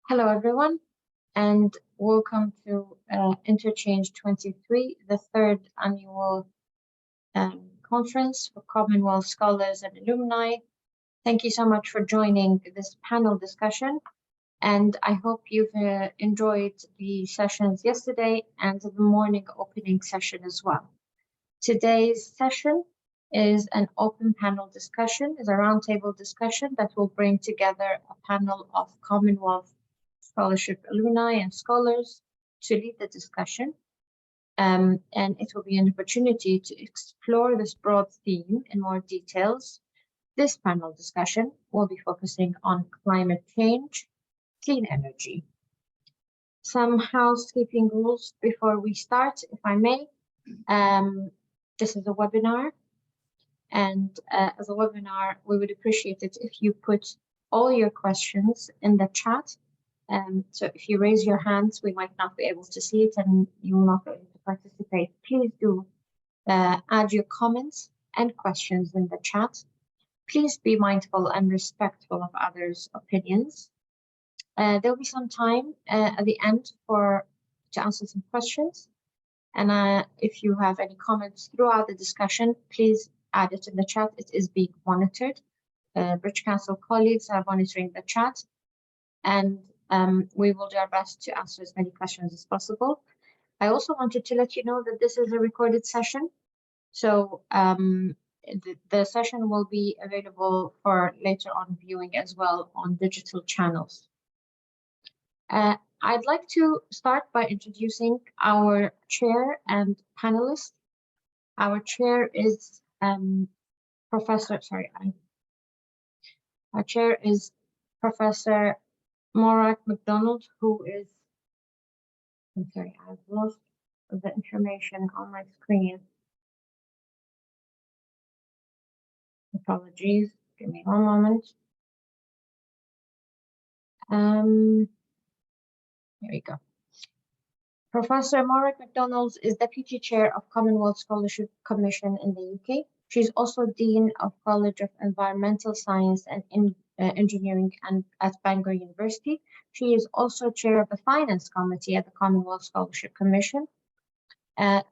Hello, everyone, and welcome to Interchange 23, the third annual conference for Commonwealth scholars and alumni. Thank you so much for joining this panel discussion, and I hope you've enjoyed the sessions yesterday and the morning opening session as well. Today's session is an open panel discussion, is a roundtable discussion that will bring together a panel of Commonwealth scholarship alumni and scholars to lead the discussion. And it will be an opportunity to explore this broad theme in more details. This panel discussion will be focusing on climate change, clean energy. Some housekeeping rules before we start, if I may. This is a webinar, and as a webinar, we would appreciate it if you put all your questions in the chat. So if you raise your hands, we might not be able to see it and you will not be able to participate. Please do add your comments and questions in the chat. Please be mindful and respectful of others' opinions. There'll be some time at the end to answer some questions. And if you have any comments throughout the discussion, please add it in the chat. It is being monitored. British Council colleagues are monitoring the chat, and we will do our best to answer as many questions as possible. I also wanted to let you know that this is a recorded session. So the session will be available for later on viewing as well on digital channels. I'd like to start by introducing our chair and panelists. Our chair is Professor Morag McDonald, who is, I'm sorry, I've lost the information on my screen. Apologies, give me one moment. Here we go. Professor Morag McDonald is Deputy Chair of Commonwealth Scholarship Commission in the UK. She's also Dean of College of Environmental Science and Engineering at Bangor University. She is also Chair of the Finance Committee at the Commonwealth Scholarship Commission. Our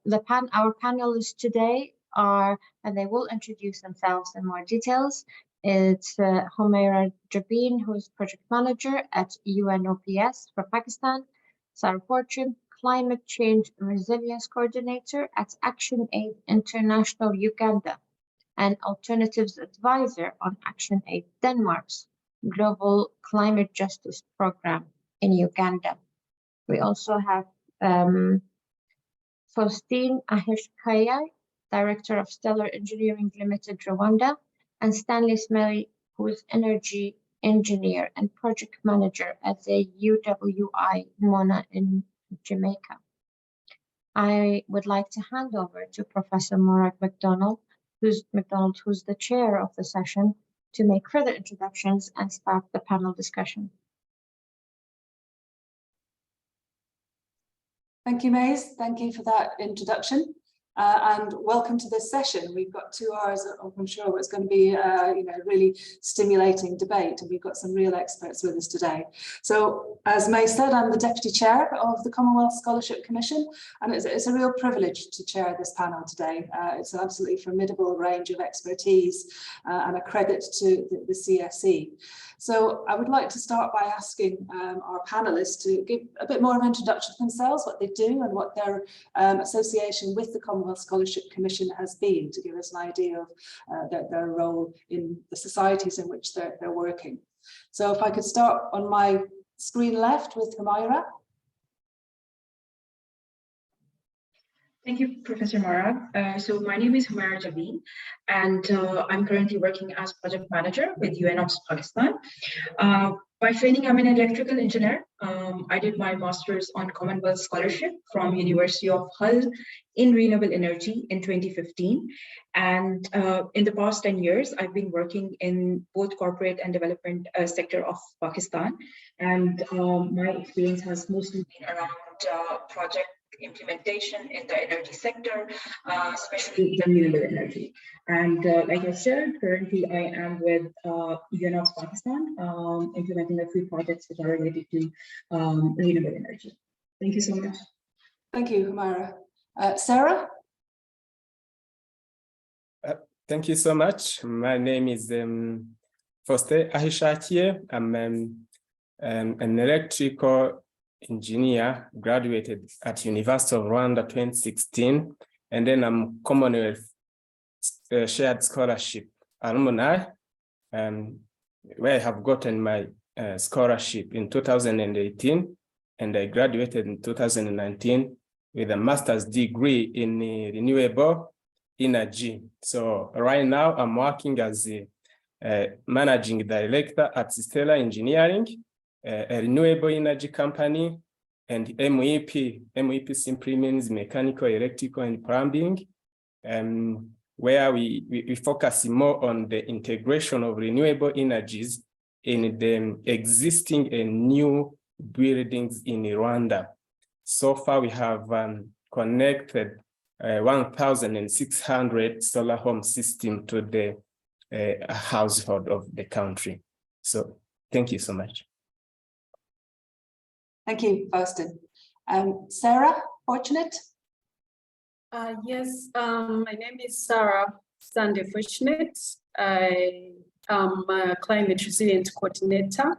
panelists today are, and they will introduce themselves in more details. It's Humairah Jabeen, who is Project Manager at UNOPS for Pakistan, Sarah Fortune, Climate Change Resilience Coordinator at ActionAid International Uganda, and Alternatives Advisor on ActionAid Denmark's Global Climate Justice Program in Uganda. We also have Faustin Ahishakiye, Director of Stellar Engineering Limited, Rwanda, and Stanley Smellie, who is Energy Engineer and Project Manager at the UWI MONA in Jamaica. I would like to hand over to Professor Morag McDonald, who's the chair of the session, to make further introductions and start the panel discussion. Thank you, Maze. Thank you for that introduction. And welcome to this session. We've got 2 hours, I'm sure it's going to be really stimulating debate, and we've got some real experts with us today. So as May said, I'm the Deputy Chair of the Commonwealth Scholarship Commission, and it's a real privilege to chair this panel today. It's an absolutely formidable range of expertise and a credit to the CSE. So I would like to start by asking our panelists to give a bit more of an introduction to themselves, what they do and what their association with the Commonwealth Scholarship Commission has been, to give us an idea of their role in the societies in which they're working. So if I could start on my screen left with Humairah. Thank you, Professor Morag. So my name is Humairah Jabeen, and I'm currently working as project manager with UNOPS Pakistan. By training, I'm an electrical engineer. I did my master's on Commonwealth scholarship from University of Hull in renewable energy in 2015. And in the past 10 years, I've been working in both corporate and development sector of Pakistan. And my experience has mostly been around project implementation in the energy sector, especially renewable energy. And like I said, currently I am with UNOPS Pakistan, implementing a few projects that are related to renewable energy. Thank you so much. Thank you, Humairah. Sarah? Thank you so much. My name is Faustin Ahishakiye. I'm an electrical engineer, graduated at University of Rwanda 2016, and then I'm Commonwealth shared scholarship alumni, where I have gotten my scholarship in 2018, and I graduated in 2019 with a master's degree in renewable energy. So right now I'm working as a managing director at Stellar Engineering, a renewable energy company, and MEP. MEP simply means mechanical, electrical, and plumbing, where we focus more on the integration of renewable energies in the existing and new buildings in Rwanda. So far, we have connected 1,600 solar home system to the household of the country. So thank you so much. Thank you, Faustin. Sarah, fortunate? Yes, my name is Sarah Stanley Fortunate. I am a climate resilience coordinator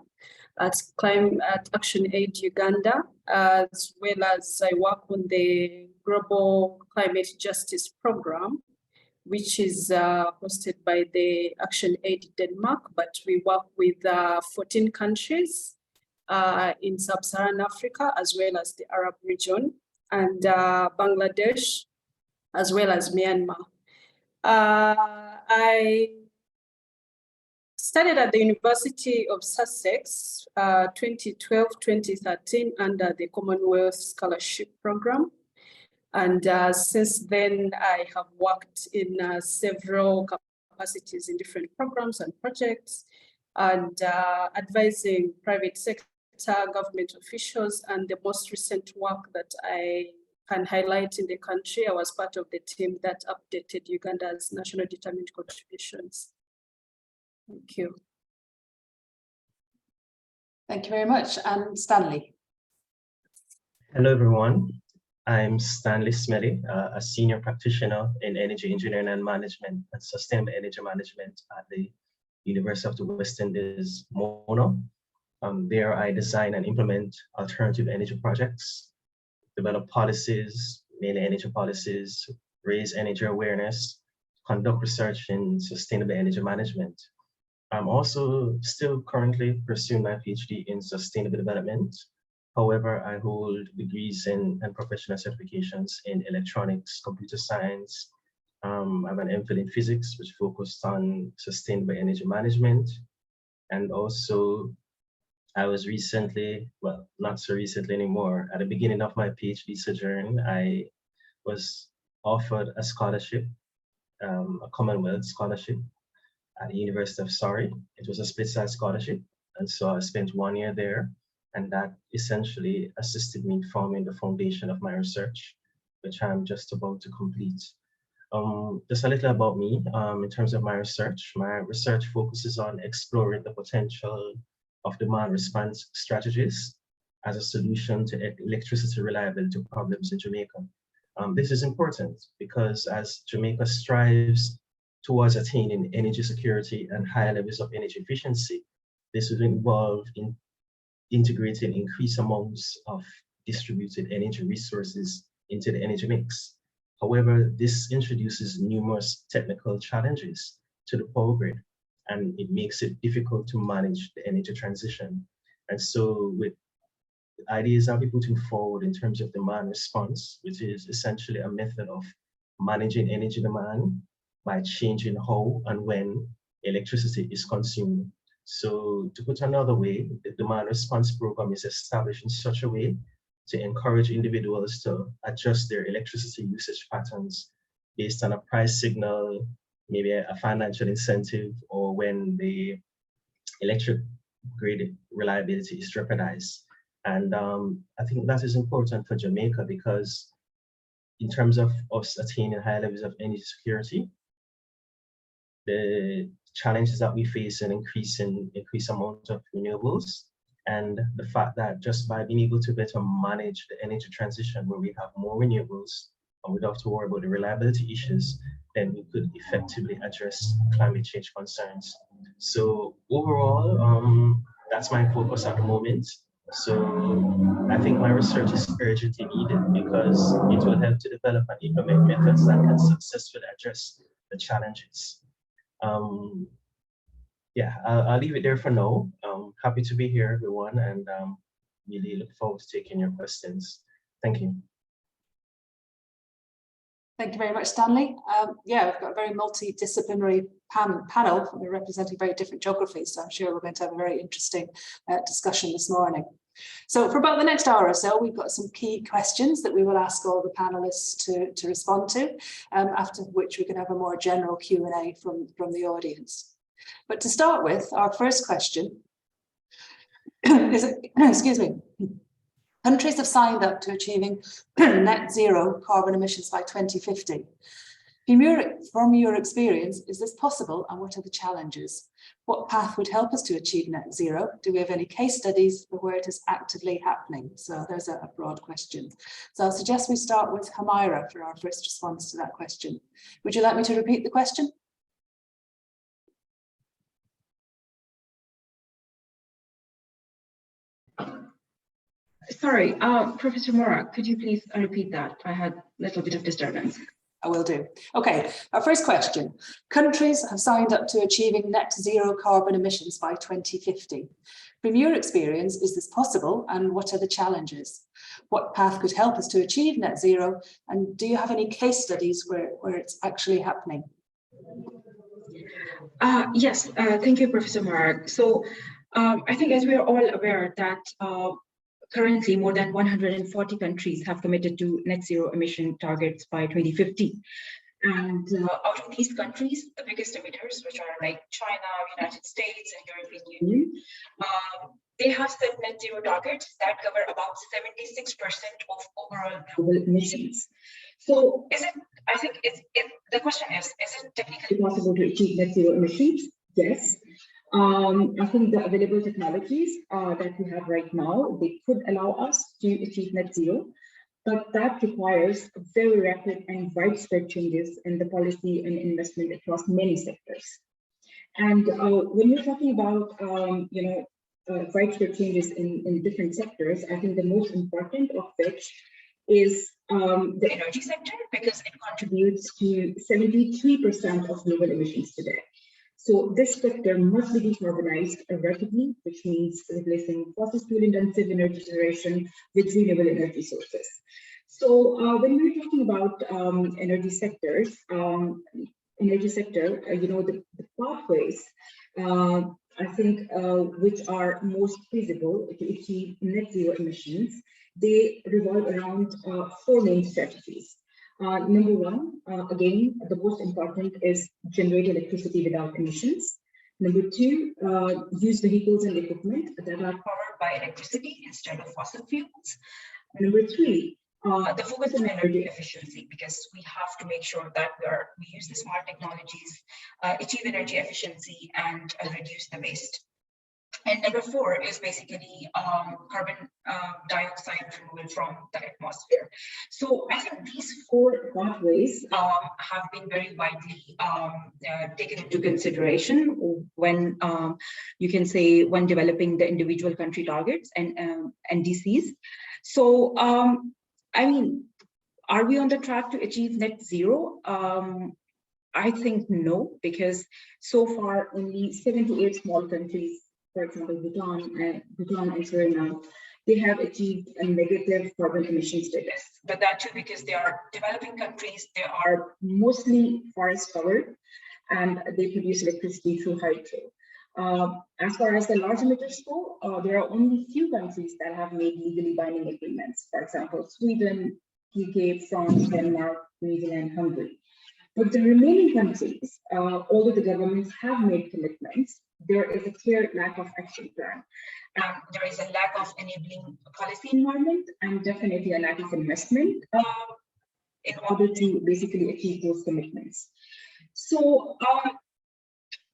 at ActionAid Uganda, as well as I work on the Global Climate Justice Program, which is hosted by the ActionAid Denmark, but we work with 14 countries in Sub-Saharan Africa, as well as the Arab region, and Bangladesh, as well as Myanmar. I studied at the University of Sussex 2012-2013 under the Commonwealth Scholarship Program. And since then, I have worked in several capacities in different programs and projects, and advising private sector, government officials, and the most recent work that I can highlight in the country, I was part of the team that updated Uganda's national determined contributions. Thank you. Thank you very much. And Stanley. Hello, everyone. I'm Stanley Smellie, a senior practitioner in energy engineering and management and sustainable energy management at the University of the West Indies, Mono. There I design and implement alternative energy projects, develop policies, mainly energy policies, raise energy awareness, conduct research in sustainable energy management. I'm also still currently pursuing my PhD in sustainable development. However, I hold degrees and professional certifications in electronics, computer science. I have an MPhil in physics, which focused on sustainable energy management. And also, I was recently, well, not so recently anymore, at the beginning of my PhD sojourn, I was offered a scholarship, a Commonwealth scholarship at the University of Surrey. It was a split-size scholarship. And so I spent 1 year there. And that essentially assisted me forming the foundation of my research, which I'm just about to complete. Just a little about me. In terms of my research focuses on exploring the potential of demand response strategies as a solution to electricity reliability problems in Jamaica. This is important because as Jamaica strives towards attaining energy security and higher levels of energy efficiency, this will involve in integrating increased amounts of distributed energy resources into the energy mix. However, this introduces numerous technical challenges to the power grid, and it makes it difficult to manage the energy transition. And so with ideas I'll be putting forward in terms of demand response, which is essentially a method of managing energy demand by changing how and when electricity is consumed. So to put another way, the demand response program is established in such a way to encourage individuals to adjust their electricity usage patterns based on a price signal, maybe a financial incentive, or when the electric grid reliability is jeopardized. And I think that is important for Jamaica because in terms of us attaining high levels of energy security, the challenges that we face in increased amount of renewables, and the fact that just by being able to better manage the energy transition where we have more renewables and we don't have to worry about the reliability issues, then we could effectively address climate change concerns. So overall, that's my focus at the moment. So I think my research is urgently needed because it will help to develop and implement methods that can successfully address the challenges. Yeah, I'll leave it there for now. Happy to be here, everyone, and really look forward to taking your questions. Thank you. Thank you very much, Stanley. Yeah, we've got a very multidisciplinary panel representing very different geographies, so I'm sure we're going to have a very interesting discussion this morning. So for about the next hour or so, we've got some key questions that we will ask all the panelists to respond to, after which we can have a more general Q&A from the audience. But to start with, our first question is, excuse me, countries have signed up to achieving net zero carbon emissions by 2050. From your experience, is this possible and what are the challenges? What path would help us to achieve net zero? Do we have any case studies for where it is actively happening? So there's a broad question. So I'll suggest we start with Humairah for our first response to that question. Would you like me to repeat the question? Sorry, Professor Morag, could you please repeat that? I had a little bit of disturbance. I will do. Okay, our first question. Countries have signed up to achieving net zero carbon emissions by 2050. From your experience, is this possible and what are the challenges? What path could help us to achieve net zero? And do you have any case studies where it's actually happening? Yes, thank you, Professor Morag. So I think as we are all aware that currently, more than 140 countries have committed to net zero emission targets by 2050. And out of these countries, the biggest emitters, which are like China, United States, and European Union, they have set net zero targets that cover about 76% of overall global emissions. So the question is it technically possible to achieve net zero emissions? Yes. I think the available technologies that we have right now, they could allow us to achieve net zero, but that requires very rapid and widespread changes in the policy and investment across many sectors. And when you're talking about, widespread changes in different sectors, I think the most important of which is the energy sector, because it contributes to 73% of global emissions today. So this sector must be decarbonized rapidly, which means replacing fossil fuel intensive energy generation with renewable energy sources. So when we're talking about energy sector, the pathways, I think, which are most feasible to achieve net zero emissions, they revolve around 4 main strategies. Number one, again, the most important is generate electricity without emissions. Number two, use vehicles and equipment that are powered by electricity instead of fossil fuels. Number three, the focus on energy efficiency, because we have to make sure that we use the smart technologies, achieve energy efficiency, and reduce the waste. And number four is basically carbon dioxide removal from the atmosphere. So I think these 4 pathways have been very widely taken into consideration when when developing the individual country targets and NDCs. So I mean, are we on the track to achieve net zero? I think no, because so far only 7 to 8 small countries, for example, Bhutan and Suriname, they have achieved a negative carbon emission status. But that too because they are developing countries, they are mostly forest covered, and they produce electricity through hydro. As far as the large emitters go, there are only few countries that have made legally binding agreements. For example, Sweden, UK, France, Denmark, New Zealand, Hungary. But the remaining countries, although the governments have made commitments, there is a clear lack of action plan. There is a lack of enabling policy environment and definitely a lack of investment in order to basically achieve those commitments. So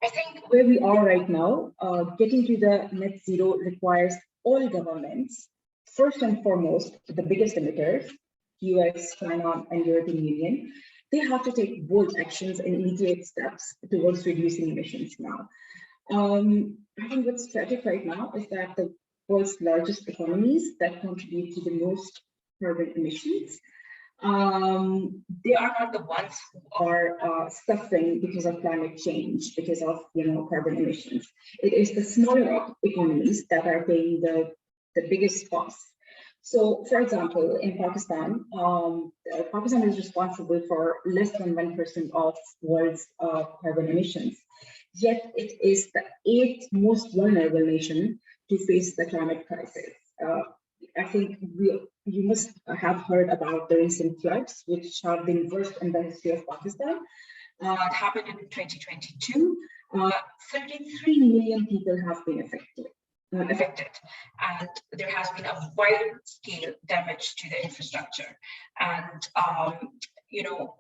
I think where we are right now, getting to the net zero requires all governments, first and foremost, the biggest emitters, US, China, and European Union, they have to take bold actions and immediate steps towards reducing emissions now. I think what's tragic right now is that the world's largest economies that contribute to the most carbon emissions, they are not the ones who are suffering because of climate change, because of carbon emissions. It is the smaller economies that are paying the biggest costs. So, for example, in Pakistan, Pakistan is responsible for less than 1% of world's carbon emissions. Yet it is the 8th most vulnerable nation to face the climate crisis. I think you must have heard about the recent floods, which have been worst in the history of Pakistan. It happened in 2022. 33 million people have been affected, and there has been a wide-scale damage to the infrastructure. And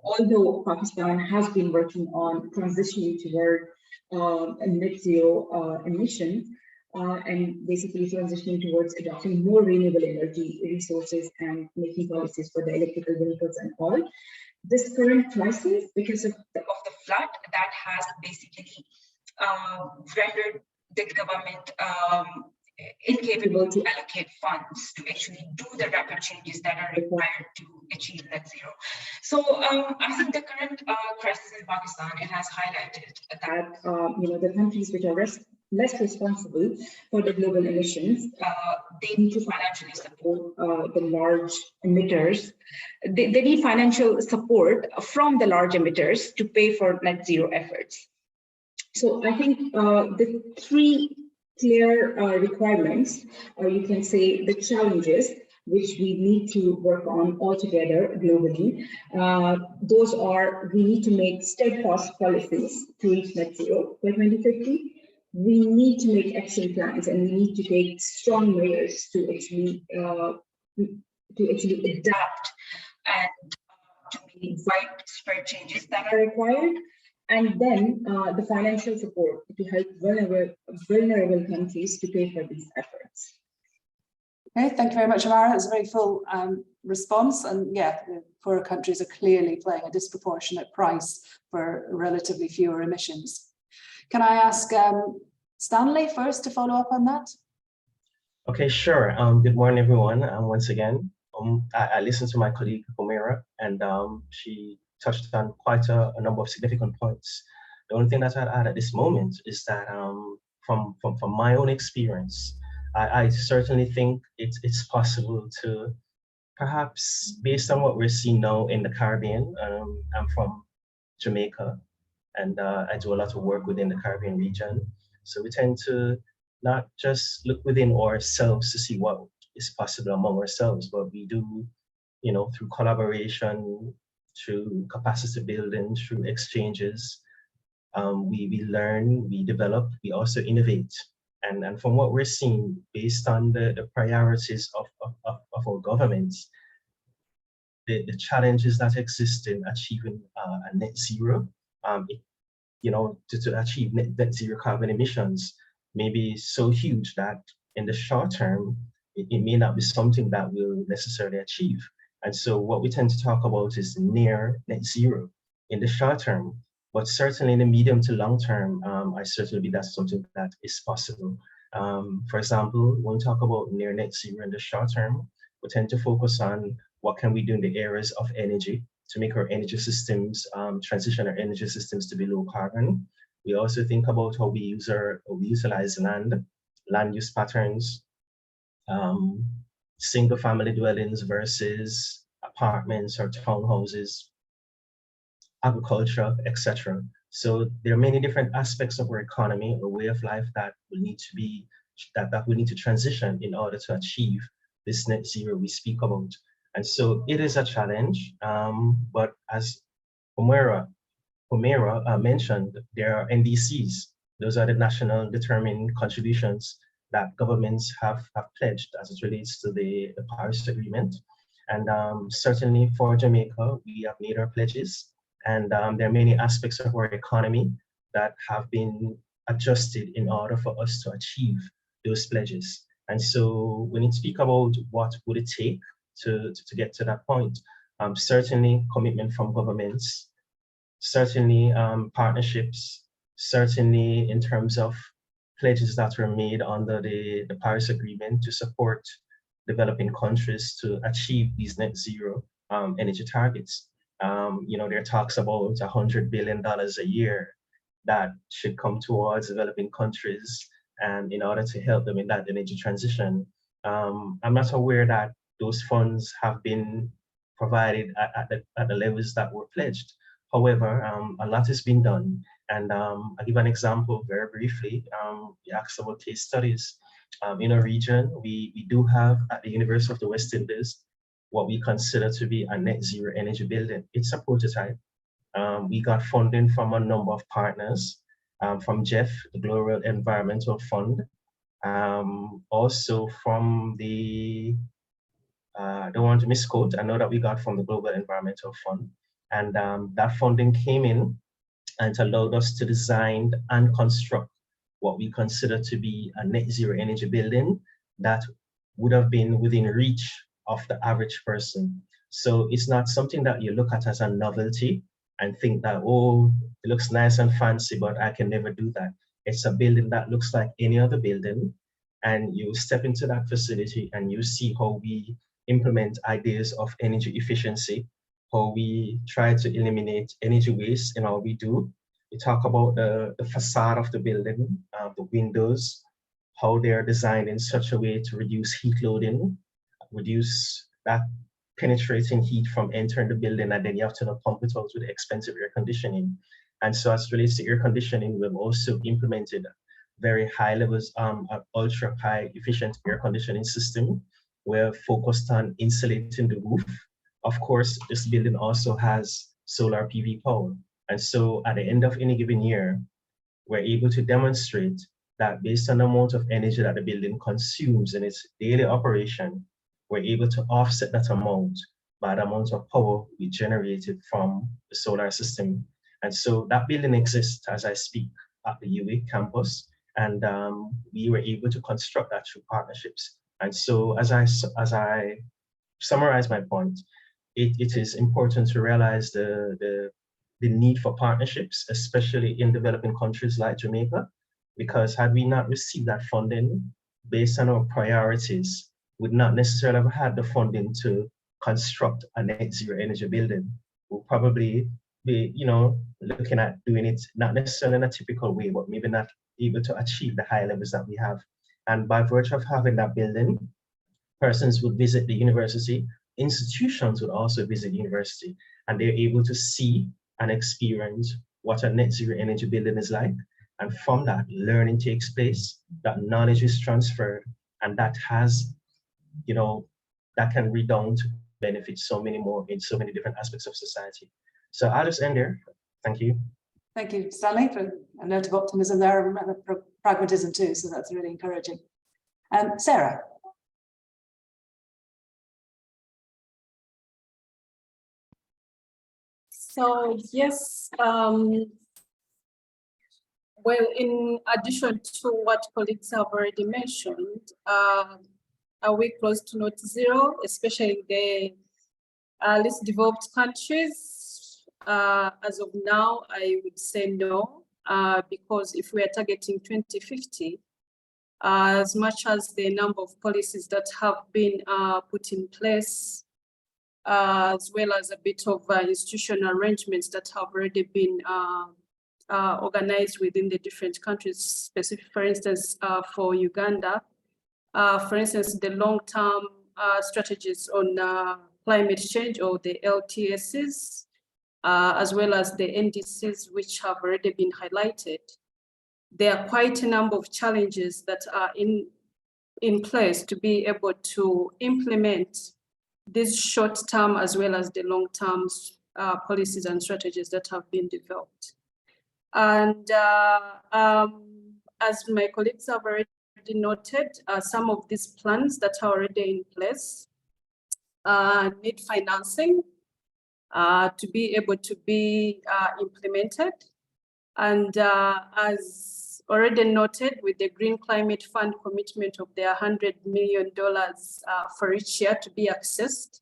although Pakistan has been working on transitioning toward net zero emissions, and basically transitioning towards adopting more renewable energy resources and making policies for the electrical vehicles and all. This current crisis, because of the flood, that has basically rendered the government incapable to allocate funds to actually do the rapid changes that are required to achieve net zero. So I think the current crisis in Pakistan, it has highlighted that the countries which are less responsible for the global emissions, they need to financially support the large emitters. They need financial support from the large emitters to pay for net zero efforts. So I think the three clear requirements, or you can say the challenges, which we need to work on all together globally. Those are, we need to make steadfast policies to reach net zero by 2050. We need to make action plans, and we need to take strong measures to actually adapt and to make widespread changes that are required. And then the financial support to help vulnerable countries to pay for these efforts. Okay, thank you very much, Humairah. That's a very full response. And yeah, poorer countries are clearly paying a disproportionate price for relatively fewer emissions. Can I ask Stanley first to follow up on that? Okay, sure. Good morning, everyone. Once again, I listened to my colleague Humairah, and she touched on quite a number of significant points. The only thing that I'd add at this moment is that from my own experience, I certainly think it's possible to, perhaps based on what we're seeing now in the Caribbean. I'm from Jamaica, and I do a lot of work within the Caribbean region. So we tend to not just look within ourselves to see what is possible among ourselves, but we do, through collaboration, through capacity building, through exchanges, we learn, we develop, we also innovate. And from what we're seeing, based on the priorities of our governments, the challenges that exist in achieving a net zero, to achieve net zero carbon emissions may be so huge that in the short term, it may not be something that we'll necessarily achieve. And so what we tend to talk about is near net zero in the short term, but certainly in the medium to long term, I certainly believe that's something that is possible. For example, when we talk about near net zero in the short term, we tend to focus on what can we do in the areas of energy to make our energy systems, transition our energy systems to be low carbon. We also think about how we utilize land use patterns, single family dwellings versus apartments or townhouses, agriculture, etc. So there are many different aspects of our economy or way of life that will need to be, that we need to transition in order to achieve this net zero we speak about. And so it is a challenge, but as Humairah Humairah mentioned, there are NDCs. Those are the national determined contributions that governments have pledged as it relates to the Paris Agreement. And certainly for Jamaica, we have made our pledges. And there are many aspects of our economy that have been adjusted in order for us to achieve those pledges. And so when you speak about what would it take to get to that point, certainly commitment from governments, certainly partnerships, certainly in terms of pledges that were made under the Paris Agreement to support developing countries to achieve these net zero energy targets. There are talks about $100 billion a year that should come towards developing countries and in order to help them in that energy transition. I'm not aware that those funds have been provided at the levels that were pledged. However, a lot has been done. And I'll give an example very briefly. You asked about case studies. In our region, we do have at the University of the West Indies what we consider to be a net zero energy building. It's a prototype. We got funding from a number of partners, from GEF, the Global Environmental Fund, also from the, I don't want to misquote, I know that we got from the Global Environmental Fund. And that funding came in and it allowed us to design and construct what we consider to be a net zero energy building that would have been within reach of the average person. So it's not something that you look at as a novelty and think that, oh, it looks nice and fancy, but I can never do that. It's a building that looks like any other building. And you step into that facility and you see how we implement ideas of energy efficiency, how we try to eliminate energy waste in all we do. We talk about the facade of the building, the windows, how they are designed in such a way to reduce heat loading, reduce that penetrating heat from entering the building, and then you have to pump it out with expensive air conditioning. And so as it relates to air conditioning, we've also implemented very high levels of ultra high efficient air conditioning system. We're focused on insulating the roof. Of course, this building also has solar PV power. And so at the end of any given year, we're able to demonstrate that based on the amount of energy that the building consumes in its daily operation, we're able to offset that amount by the amount of power we generated from the solar system. And so that building exists as I speak at the UA campus. And we were able to construct that through partnerships. And so as I summarize my point, it is important to realize the need for partnerships, especially in developing countries like Jamaica, because had we not received that funding based on our priorities, would not necessarily have had the funding to construct a net zero energy building. We'll probably be, looking at doing it not necessarily in a typical way, but maybe not able to achieve the high levels that we have. And by virtue of having that building, persons would visit the university, institutions would also visit university, and they're able to see and experience what a net zero energy building is like. And from that, learning takes place, that knowledge is transferred, and that has, that can redound to benefit so many more in so many different aspects of society. So I'll just end there. Thank you. Thank you, Stanley, for a note of optimism there, and pragmatism too, so that's really encouraging. Sarah. So yes, well, in addition to what colleagues have already mentioned, are we close to net zero, especially the least developed countries? As of now, I would say no, because if we are targeting 2050, as much as the number of policies that have been put in place, as well as a bit of institutional arrangements that have already been organized within the different countries, specific, for instance, for Uganda, for instance, the long-term strategies on climate change, or the LTSs, as well as the NDCs, which have already been highlighted. There are quite a number of challenges that are in place to be able to implement these short-term as well as the long-term policies and strategies that have been developed. And as my colleagues have already noted, some of these plans that are already in place need financing to be able to be implemented. And as already noted, with the Green Climate Fund commitment of their $100 million for each year to be accessed,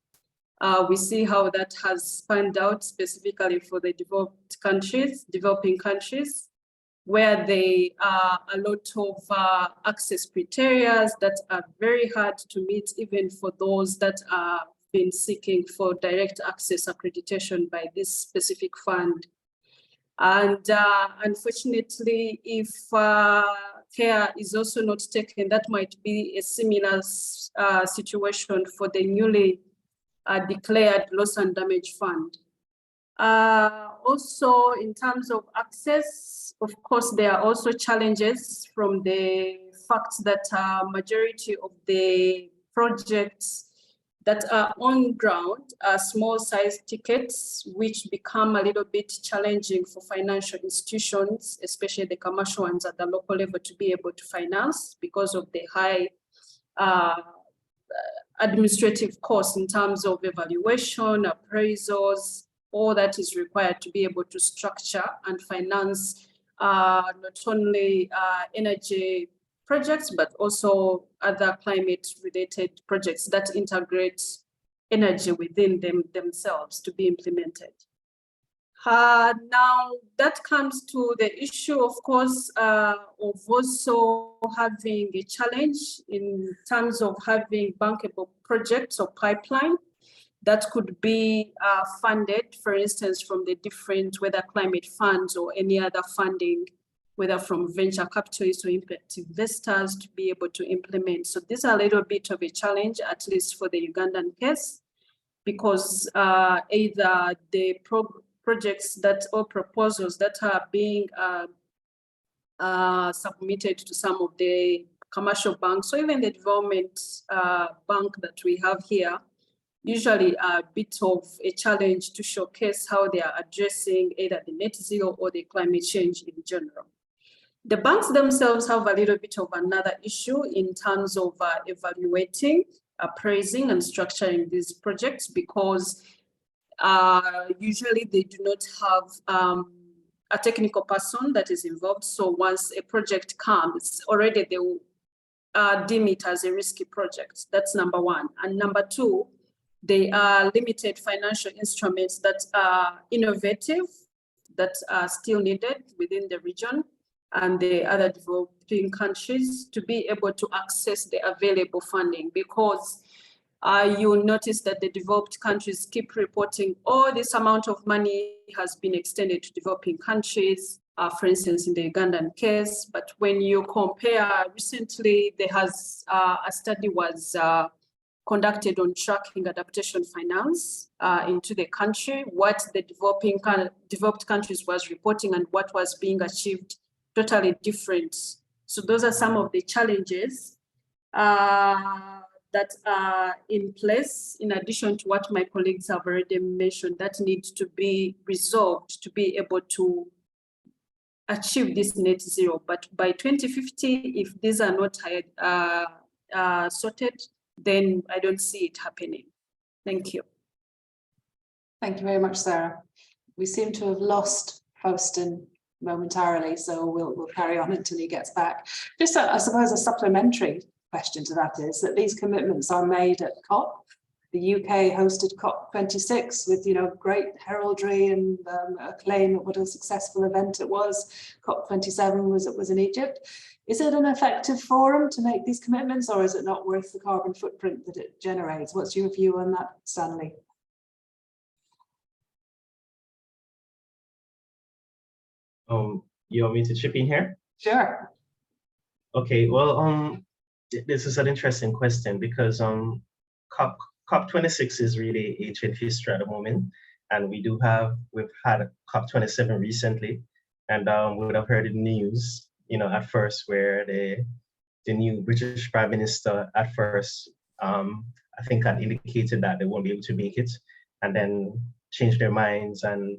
we see how that has panned out specifically for the developing countries, where there are a lot of access criteria that are very hard to meet, even for those that are been seeking for direct access accreditation by this specific fund. And unfortunately, if care is also not taken, that might be a similar situation for the newly declared loss and damage fund. Also, in terms of access, of course, there are also challenges from the fact that majority of the projects that are on ground are small size tickets, which become a little bit challenging for financial institutions, especially the commercial ones at the local level, to be able to finance because of the high administrative costs in terms of evaluation, appraisals, all that is required to be able to structure and finance not only energy projects, but also other climate-related projects that integrate energy within themselves to be implemented. Now, that comes to the issue, of course, of also having a challenge in terms of having bankable projects or pipeline that could be funded, for instance, from the different, whether climate funds or any other funding, whether from venture capitalists or impact investors, to be able to implement. So this is a little bit of a challenge, at least for the Ugandan case, because either the projects that or proposals that are being submitted to some of the commercial banks, or even the development bank that we have here, usually a bit of a challenge to showcase how they are addressing either the net zero or the climate change in general. The banks themselves have a little bit of another issue in terms of evaluating, appraising, and structuring these projects, because usually they do not have a technical person that is involved. So once a project comes, already they will deem it as a risky project. That's number one. And number two, they are limited financial instruments that are innovative, that are still needed within the region and the other developing countries to be able to access the available funding, because you'll notice that the developed countries keep reporting, oh, this amount of money has been extended to developing countries, for instance, in the Ugandan case. But when you compare, recently there has a study was conducted on tracking adaptation finance into the country, what the developed countries was reporting and what was being achieved, totally different. So those are some of the challenges that are in place, in addition to what my colleagues have already mentioned, that needs to be resolved to be able to achieve this net zero. But by 2050, if these are not sorted, then I don't see it happening. Thank you. Thank you very much, Sarah. We seem to have lost Faustin momentarily, so we'll carry on until he gets back. Just, I suppose, a supplementary question to that is that these commitments are made at COP. The UK hosted COP26 with, great heraldry and acclaim of what a successful event it was. COP27 was in Egypt. Is it an effective forum to make these commitments, or is it not worth the carbon footprint that it generates? What's your view on that, Stanley? You want me to chip in here? Sure. Okay, well, this is an interesting question because COP26 is really ancient history at the moment, and we've had COP27 recently, and we would have heard the news, at first, where the new British Prime Minister at first, I think, had indicated that they won't be able to make it, and then changed their minds, and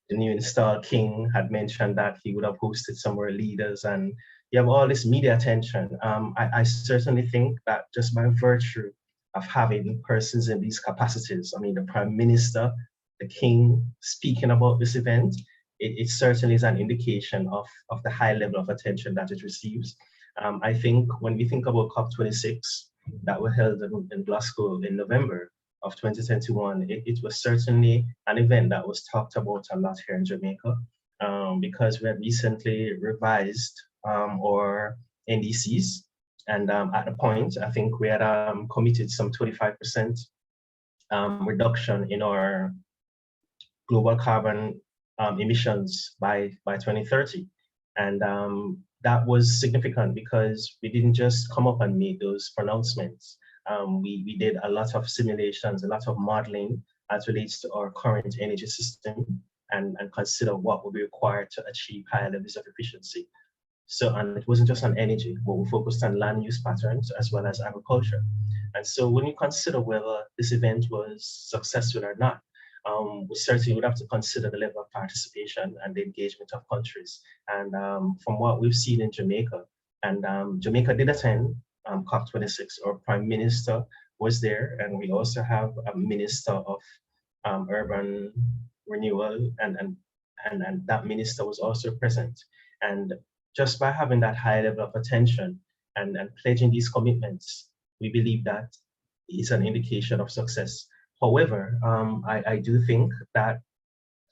the new installed king had mentioned that he would have hosted some world leaders, and you have all this media attention. I certainly think that just by virtue of having persons in these capacities, I mean, the Prime Minister, the King speaking about this event, it certainly is an indication of the high level of attention that it receives. I think when we think about COP26 that were held in Glasgow in November of 2021, it was certainly an event that was talked about a lot here in Jamaica, because we have recently revised our NDCs. And at the point, I think we had committed some 25% reduction in our global carbon emissions by 2030. And that was significant because we didn't just come up and make those pronouncements. We did a lot of simulations, a lot of modeling as relates to our current energy system, and consider what would be required to achieve higher levels of efficiency. So, and it wasn't just on energy, but we focused on land use patterns as well as agriculture. And so when you consider whether this event was successful or not, we certainly would have to consider the level of participation and the engagement of countries. And from what we've seen in Jamaica, and Jamaica did attend COP26, our Prime Minister was there, and we also have a Minister of Urban Renewal, and that minister was also present. And just by having that high level of attention and pledging these commitments, we believe that is an indication of success. However, I do think that,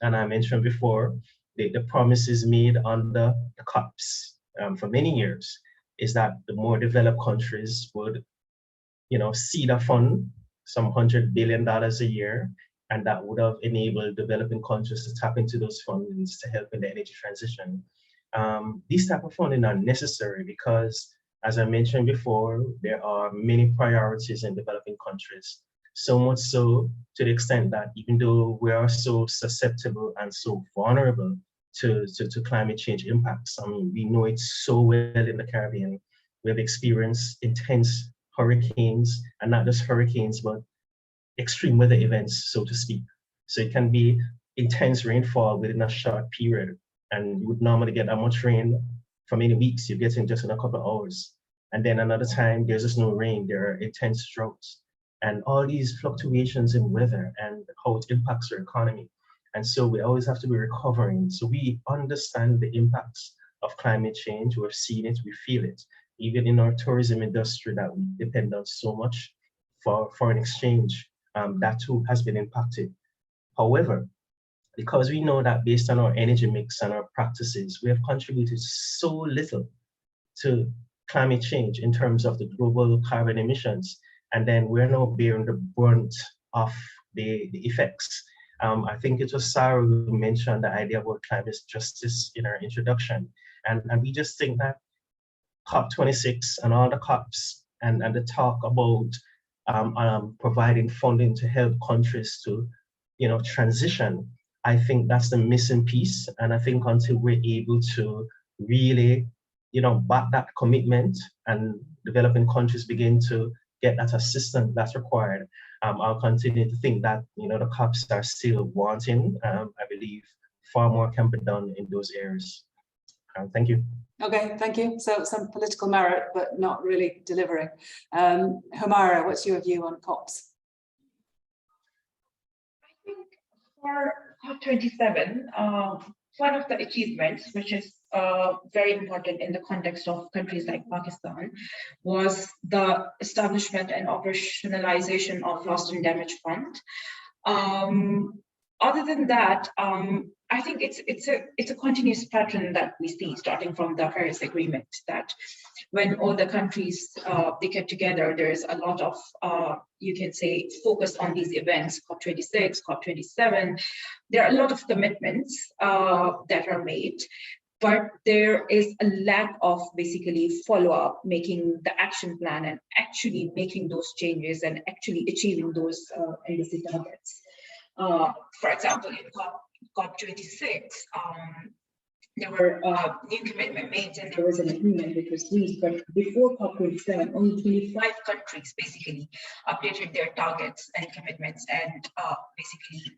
and I mentioned before, the promises made under the COPs for many years is that the more developed countries would, seed a fund, some $100 billion a year, and that would have enabled developing countries to tap into those funds to help in the energy transition. These type of funding are necessary because, as I mentioned before, there are many priorities in developing countries. So much so to the extent that even though we are so susceptible and so vulnerable to climate change impacts, I mean, we know it so well in the Caribbean. We have experienced intense hurricanes, and not just hurricanes, but extreme weather events, so to speak. So it can be intense rainfall within a short period, and you would normally get that much rain for many weeks. You get in just in a couple of hours. And then another time, there's just no rain, there are intense droughts. And all these fluctuations in weather and how it impacts our economy. And so we always have to be recovering. So we understand the impacts of climate change. We've seen it, we feel it. Even in our tourism industry that we depend on so much for foreign exchange, that too has been impacted. However, because we know that based on our energy mix and our practices, we have contributed so little to climate change in terms of the global carbon emissions. And then we're now bearing the brunt of the effects. I think it was Sarah who mentioned the idea about climate justice in our introduction. And we just think that COP26 and all the COPs and the talk about providing funding to help countries to, transition, I think that's the missing piece. And I think until we're able to really, back that commitment and developing countries begin to get that assistance that's required, I'll continue to think that, the COPs are still wanting. I believe far more can be done in those areas. Thank you. Okay, thank you. So some political merit, but not really delivering. Humairah, what's your view on COPs? I think for COP27, one of the achievements, which is very important in the context of countries like Pakistan, was the establishment and operationalization of loss and damage fund. Other than that, I think it's a continuous pattern that we see starting from the Paris Agreement, that when all the countries they get together, there's a lot of you can say focus on these events, COP26, COP27. There are a lot of commitments that are made, but there is a lack of basically follow-up, making the action plan and actually making those changes and actually achieving those NDC targets. For example, in COP26, there were new commitment made and there was an agreement which was reached. But before COP27, only 25 countries basically updated their targets and commitments and basically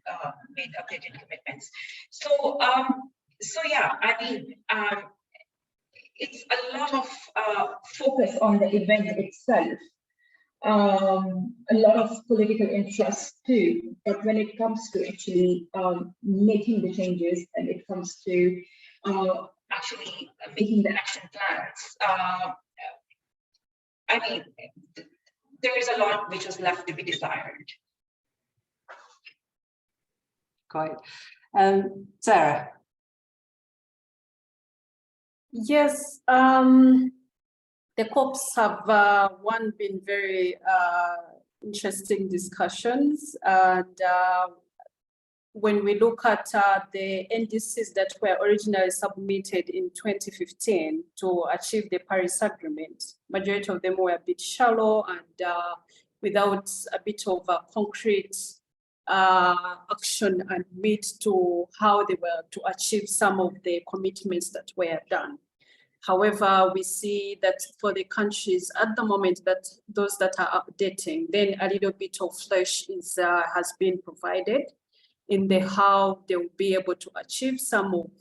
made updated commitments. So, so yeah, I mean, it's a lot of focus on the event itself. A lot of political interest too, but when it comes to actually making the changes and it comes to actually making the action plans, I mean, there is a lot which is left to be desired. Quite. Sarah? Yes, the COPs have been very interesting discussions, and when we look at the NDCs that were originally submitted in 2015 to achieve the Paris Agreement, majority of them were a bit shallow and without a bit of a concrete action and meat to how they were to achieve some of the commitments that were done. However, we see that for the countries at the moment that those that are updating, then a little bit of flesh is has been provided in the how they will be able to achieve some of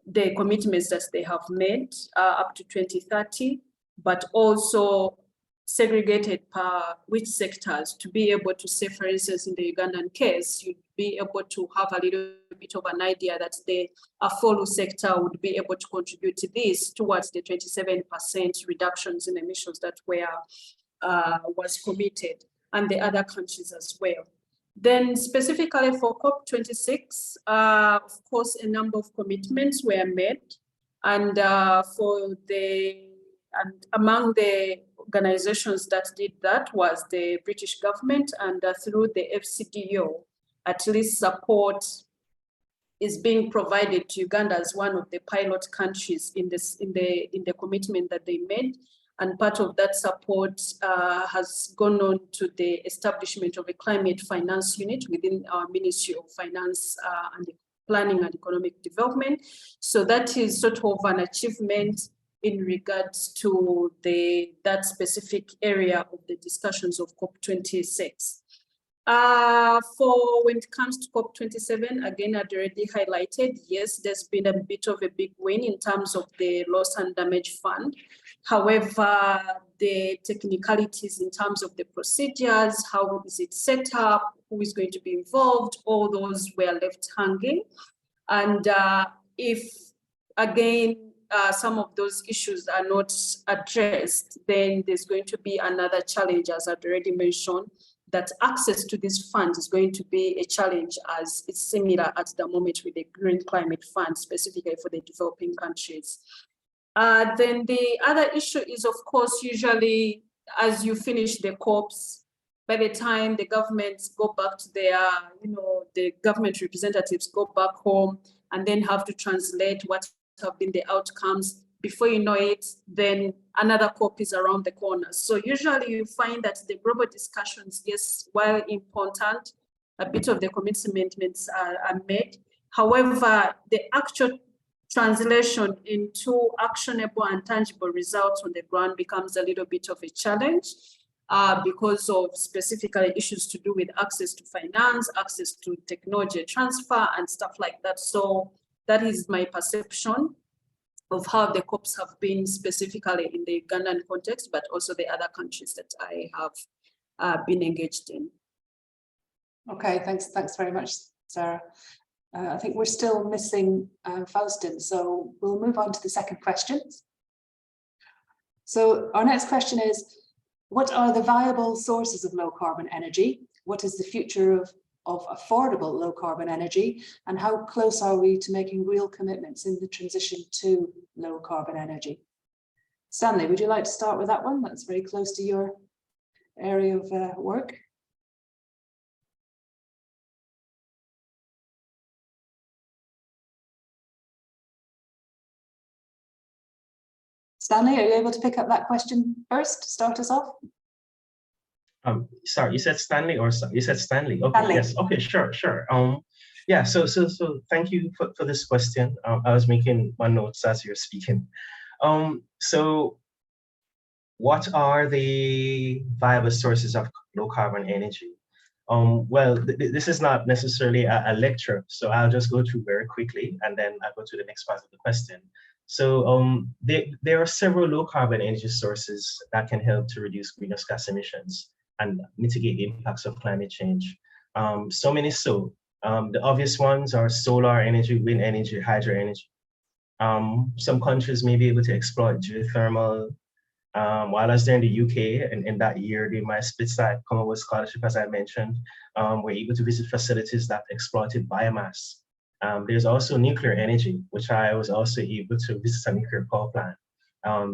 the commitments that they have made up to 2030, but also segregated per which sectors to be able to say, for instance, in the Ugandan case, you'd be able to have a little bit of an idea that the Afolu sector would be able to contribute to this towards the 27% reductions in emissions that were was committed, and the other countries as well. Then specifically for COP26, of course, a number of commitments were made, and among the organizations that did that was the British government, and through the FCDO, at least support is being provided to Uganda as one of the pilot countries in the commitment that they made. And part of that support has gone on to the establishment of a climate finance unit within our Ministry of Finance and Planning and Economic Development. So that is sort of an achievement in regards to that specific area of the discussions of COP26. For when it comes to COP27, again, I'd already highlighted, yes, there's been a bit of a big win in terms of the loss and damage fund. However, the technicalities in terms of the procedures, how is it set up, who is going to be involved, all those were left hanging. And if, again, some of those issues are not addressed, then there's going to be another challenge, as I've already mentioned, that access to this fund is going to be a challenge, as it's similar at the moment with the Green Climate Fund, specifically for the developing countries. Then the other issue is, of course, usually as you finish the COPs, by the time the governments go back to their, the government representatives go back home and then have to translate what have been the outcomes. Before you know it, then another COP is around the corner. So usually you find that the global discussions, yes, while important, a bit of the commitments are made. However, the actual translation into actionable and tangible results on the ground becomes a little bit of a challenge because of specifically issues to do with access to finance, access to technology transfer and stuff like that. So that is my perception of how the COPs have been specifically in the Ugandan context, but also the other countries that I have been engaged in. Okay, thanks very much, Sarah. I think we're still missing Faustin, so we'll move on to the second question. So our next question is, what are the viable sources of low carbon energy? What is the future of affordable low carbon energy? And how close are we to making real commitments in the transition to low carbon energy? Stanley, would you like to start with that one? That's very close to your area of work. Stanley, are you able to pick up that question first, start us off? Sorry, you said Stanley or you said Stanley? Okay, Stanley. Yes, okay, sure. Yeah, so thank you for this question. I was making my notes as you're speaking. So what are the viable sources of low carbon energy? Well, this is not necessarily a lecture, so I'll just go through very quickly and then I'll go to the next part of the question. So there are several low carbon energy sources that can help to reduce greenhouse gas emissions and mitigate the impacts of climate change. So many so. The obvious ones are solar energy, wind energy, hydro energy. Some countries may be able to exploit geothermal. While I was there in the UK, and in that year, during my split-side Commonwealth scholarship, as I mentioned, we're able to visit facilities that exploited biomass. There's also nuclear energy, which I was also able to visit a nuclear power plant.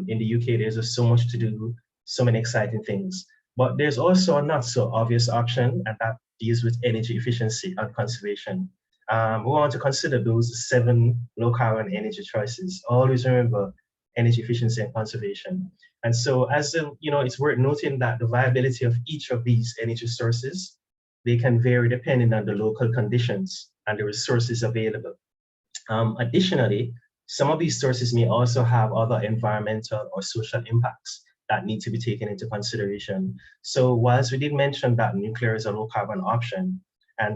In the UK, there's just so much to do, so many exciting things. But there's also a not so obvious option, and that deals with energy efficiency and conservation. We want to consider those 7 low carbon energy choices. Always remember energy efficiency and conservation. And so as it's worth noting that the viability of each of these energy sources, they can vary depending on the local conditions and the resources available. Additionally, some of these sources may also have other environmental or social impacts that need to be taken into consideration. So whilst we did mention that nuclear is a low carbon option, and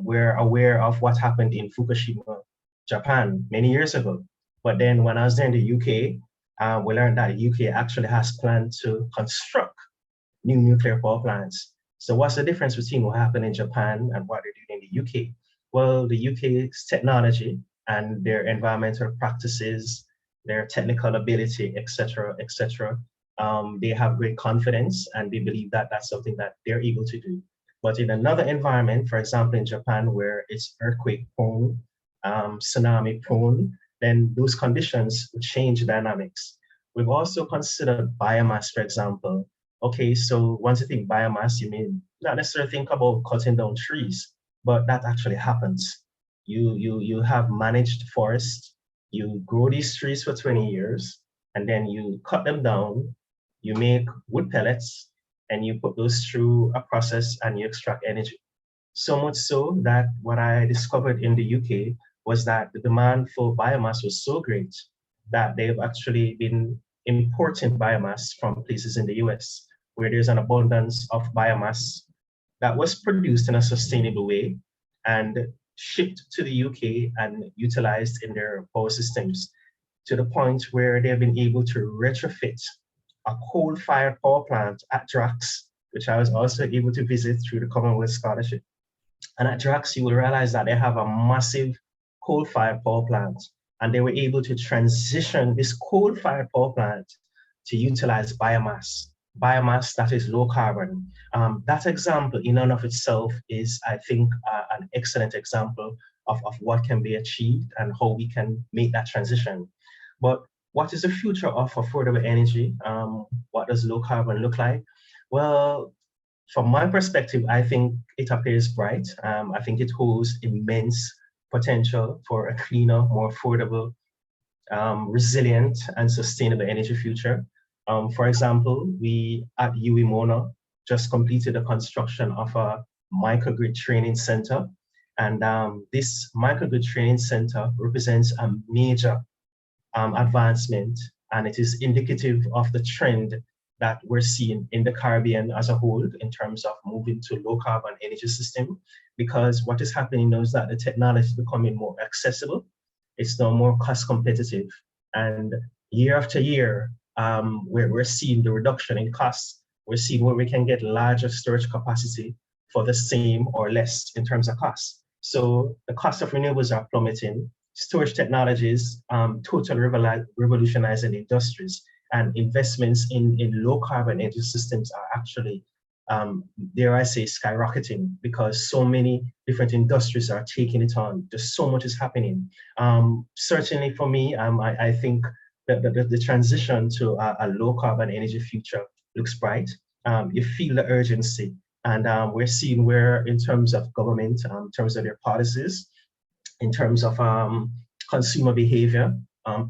we're aware of what happened in Fukushima, Japan, many years ago. But then when I was there in the UK, we learned that the UK actually has planned to construct new nuclear power plants. So what's the difference between what happened in Japan and what they're doing in the UK? Well, the UK's technology and their environmental practices, their technical ability, et cetera, they have great confidence and they believe that that's something that they're able to do. But in another environment, for example, in Japan, where it's earthquake prone, tsunami prone, then those conditions would change dynamics. We've also considered biomass, for example. Okay, so once you think biomass, you may not necessarily think about cutting down trees, but that actually happens. You have managed forest, you grow these trees for 20 years, and then you cut them down, you make wood pellets, and you put those through a process and you extract energy. So much so that what I discovered in the UK was that the demand for biomass was so great that they've actually been importing biomass from places in the US where there's an abundance of biomass that was produced in a sustainable way and shipped to the UK and utilized in their power systems to the point where they've been able to retrofit a coal-fired power plant at Drax, which I was also able to visit through the Commonwealth Scholarship. And at Drax, you will realize that they have a massive coal-fired power plant, and they were able to transition this coal-fired power plant to utilize biomass that is low carbon. That example in and of itself is, I think, an excellent example of what can be achieved and how we can make that transition. But what is the future of affordable energy? What does low carbon look like? Well, from my perspective, I think it appears bright. I think it holds immense potential for a cleaner, more affordable, resilient, and sustainable energy future. For example, we at UWI just completed the construction of a microgrid training center. And this microgrid training center represents a major advancement, and it is indicative of the trend that we're seeing in the Caribbean as a whole in terms of moving to low carbon energy system, because what is happening now is that the technology is becoming more accessible. It's now more cost competitive, and year after year, we're seeing the reduction in costs. We're seeing where we can get larger storage capacity for the same or less in terms of cost. So the cost of renewables are plummeting. Storage technologies totally revolutionizing industries, and investments in low carbon energy systems are actually, dare I say, skyrocketing, because so many different industries are taking it on. Just so much is happening. Certainly for me, I think that the transition to a low carbon energy future looks bright. You feel the urgency, and we're seeing where, in terms of government, in terms of their policies, in terms of consumer behavior,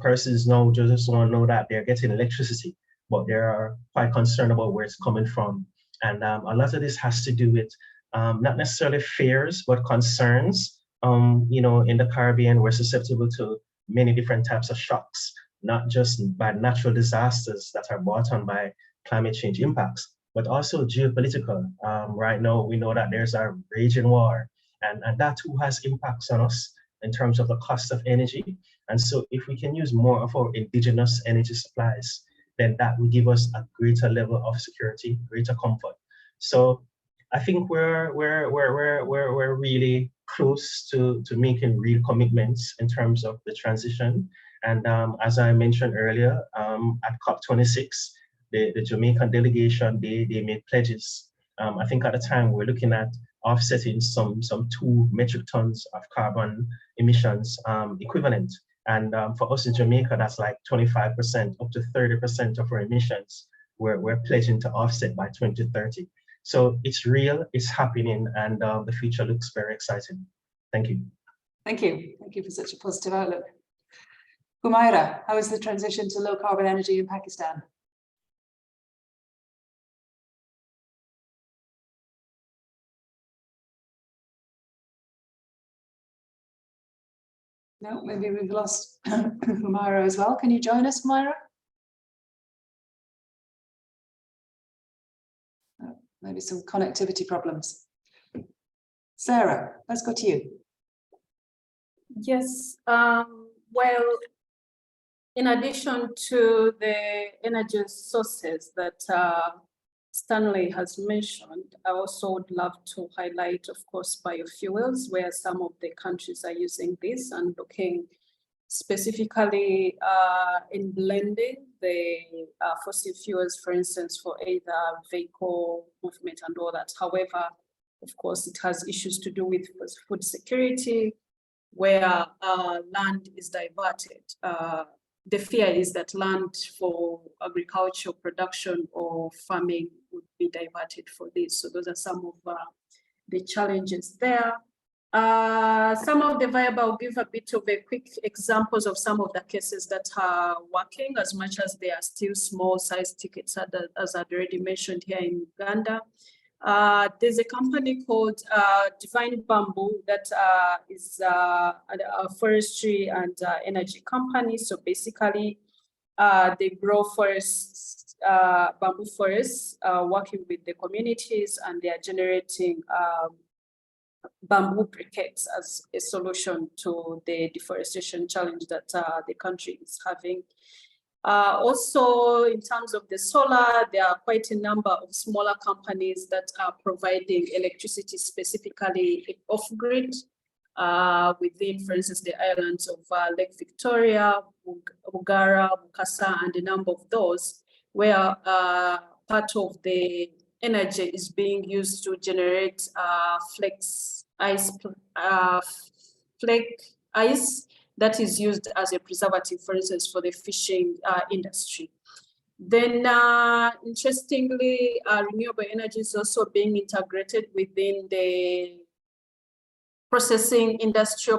persons now just want to know that they're getting electricity, but they're quite concerned about where it's coming from. And a lot of this has to do with not necessarily fears, but concerns In the Caribbean, we're susceptible to many different types of shocks, not just by natural disasters that are brought on by climate change impacts, but also geopolitical. Right now, we know that there's a raging war, and that too has impacts on us in terms of the cost of energy. And so if we can use more of our indigenous energy supplies, then that will give us a greater level of security, greater comfort. So I think we're really close to making real commitments in terms of the transition. And as I mentioned earlier, at COP26, the Jamaican delegation, they made pledges. I think at the time we're looking at offsetting some 2 metric tons of carbon emissions equivalent. And for us in Jamaica, that's like 25% up to 30% of our emissions we're pledging to offset by 2030. So it's real, it's happening, and the future looks very exciting. Thank you. Thank you. Thank you for such a positive outlook. Humairah, how is the transition to low carbon energy in Pakistan? No, maybe we've lost Humairah as well. Can you join us, Humairah? Oh, maybe some connectivity problems. Sarah, let's go to you. Yes, well, in addition to the energy sources that Stanley has mentioned, I also would love to highlight, of course, biofuels, where some of the countries are using this and looking specifically in blending the fossil fuels, for instance, for either vehicle movement and all that. However, of course, it has issues to do with food security, where land is diverted. The fear is that land for agricultural production or farming would be diverted for this. So those are some of the challenges there. Some of the viable, I'll give a bit of a quick examples of some of the cases that are working, as much as they are still small size tickets, as I'd already mentioned here in Uganda. There's a company called Divine Bamboo that is a forestry and energy company. So basically, they grow forests, bamboo forests, working with the communities, and they are generating bamboo briquettes as a solution to the deforestation challenge that the country is having. Also, in terms of the solar, there are quite a number of smaller companies that are providing electricity specifically off-grid within, for instance, the islands of Lake Victoria, Ugara, Bukasa, and a number of those, where part of the energy is being used to generate flake ice that is used as a preservative, for instance, for the fishing industry. Then, interestingly, renewable energy is also being integrated within the processing industrial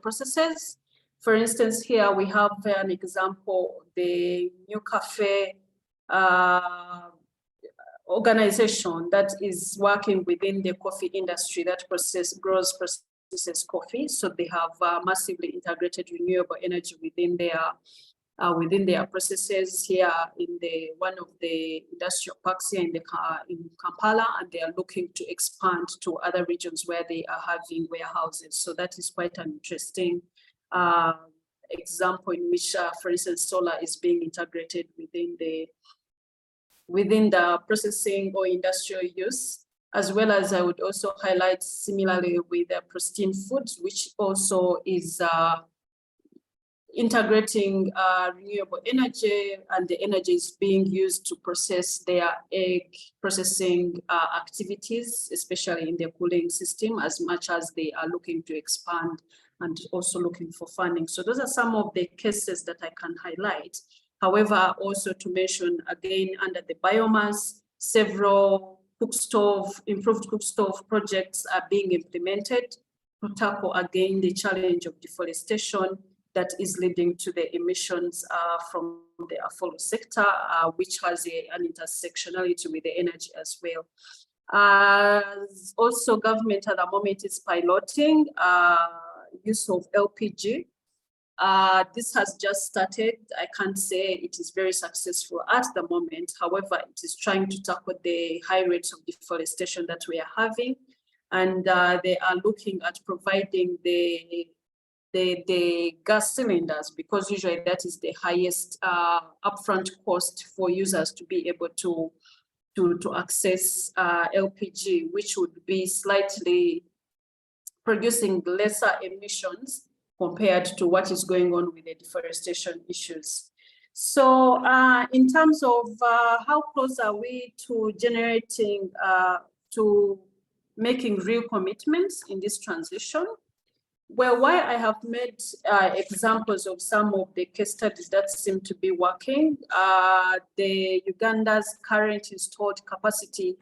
processes. For instance, here we have an example, the New Cafe organization that is working within the coffee industry that grows coffee. So they have massively integrated renewable energy within their processes here in one of the industrial parks here in Kampala, and they are looking to expand to other regions where they are having warehouses. So that is quite an interesting example in which, for instance, solar is being integrated within the processing or industrial use. As well as I would also highlight similarly with Pristine Foods, which also is integrating renewable energy, and the energy is being used to process their egg processing activities, especially in the cooling system, as much as they are looking to expand and also looking for funding. So those are some of the cases that I can highlight. However, also to mention again, under the biomass, several improved cook stove projects are being implemented to tackle again the challenge of deforestation that is leading to the emissions from the follow sector, which has an intersectionality with the energy as well. Also, government at the moment is piloting use of LPG. This has just started. I can't say it is very successful at the moment. However, it is trying to tackle the high rates of deforestation that we are having. And they are looking at providing the gas cylinders, because usually that is the highest upfront cost for users to be able to access LPG, which would be slightly producing lesser emissions compared to what is going on with the deforestation issues. So in terms of how close are we to generating, to making real commitments in this transition? Well, while I have made examples of some of the case studies that seem to be working, the Uganda's current installed capacity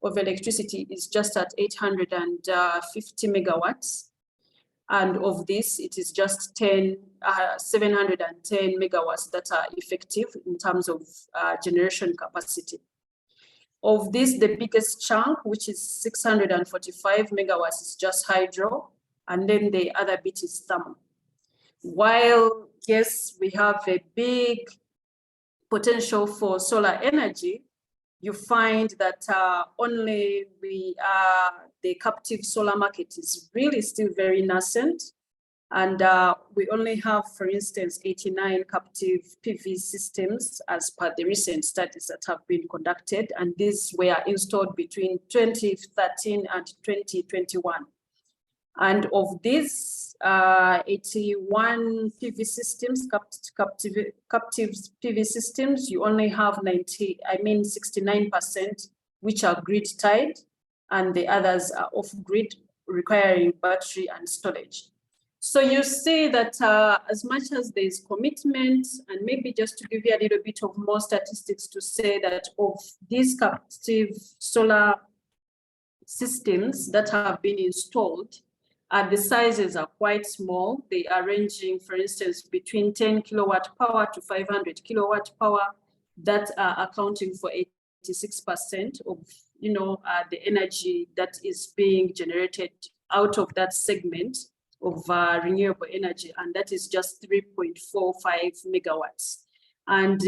of electricity is just at 850 megawatts. And of this, it is just 710 megawatts that are effective in terms of generation capacity. Of this, the biggest chunk, which is 645 megawatts, is just hydro, and then the other bit is thermal. While, yes, we have a big potential for solar energy, you find that only the captive solar market is really still very nascent. And we only have, for instance, 89 captive PV systems as per the recent studies that have been conducted. And these were installed between 2013 and 2021. And of these 81 PV systems, captive PV systems, you only have 69% which are grid tied, and the others are off grid, requiring battery and storage. So you see that as much as there is commitment, and maybe just to give you a little bit of more statistics to say that of these captive solar systems that have been installed, the sizes are quite small. They are ranging, for instance, between 10 kilowatt power to 500 kilowatt power, that are accounting for 86% of the energy that is being generated out of that segment of renewable energy, and that is just 3.45 megawatts. And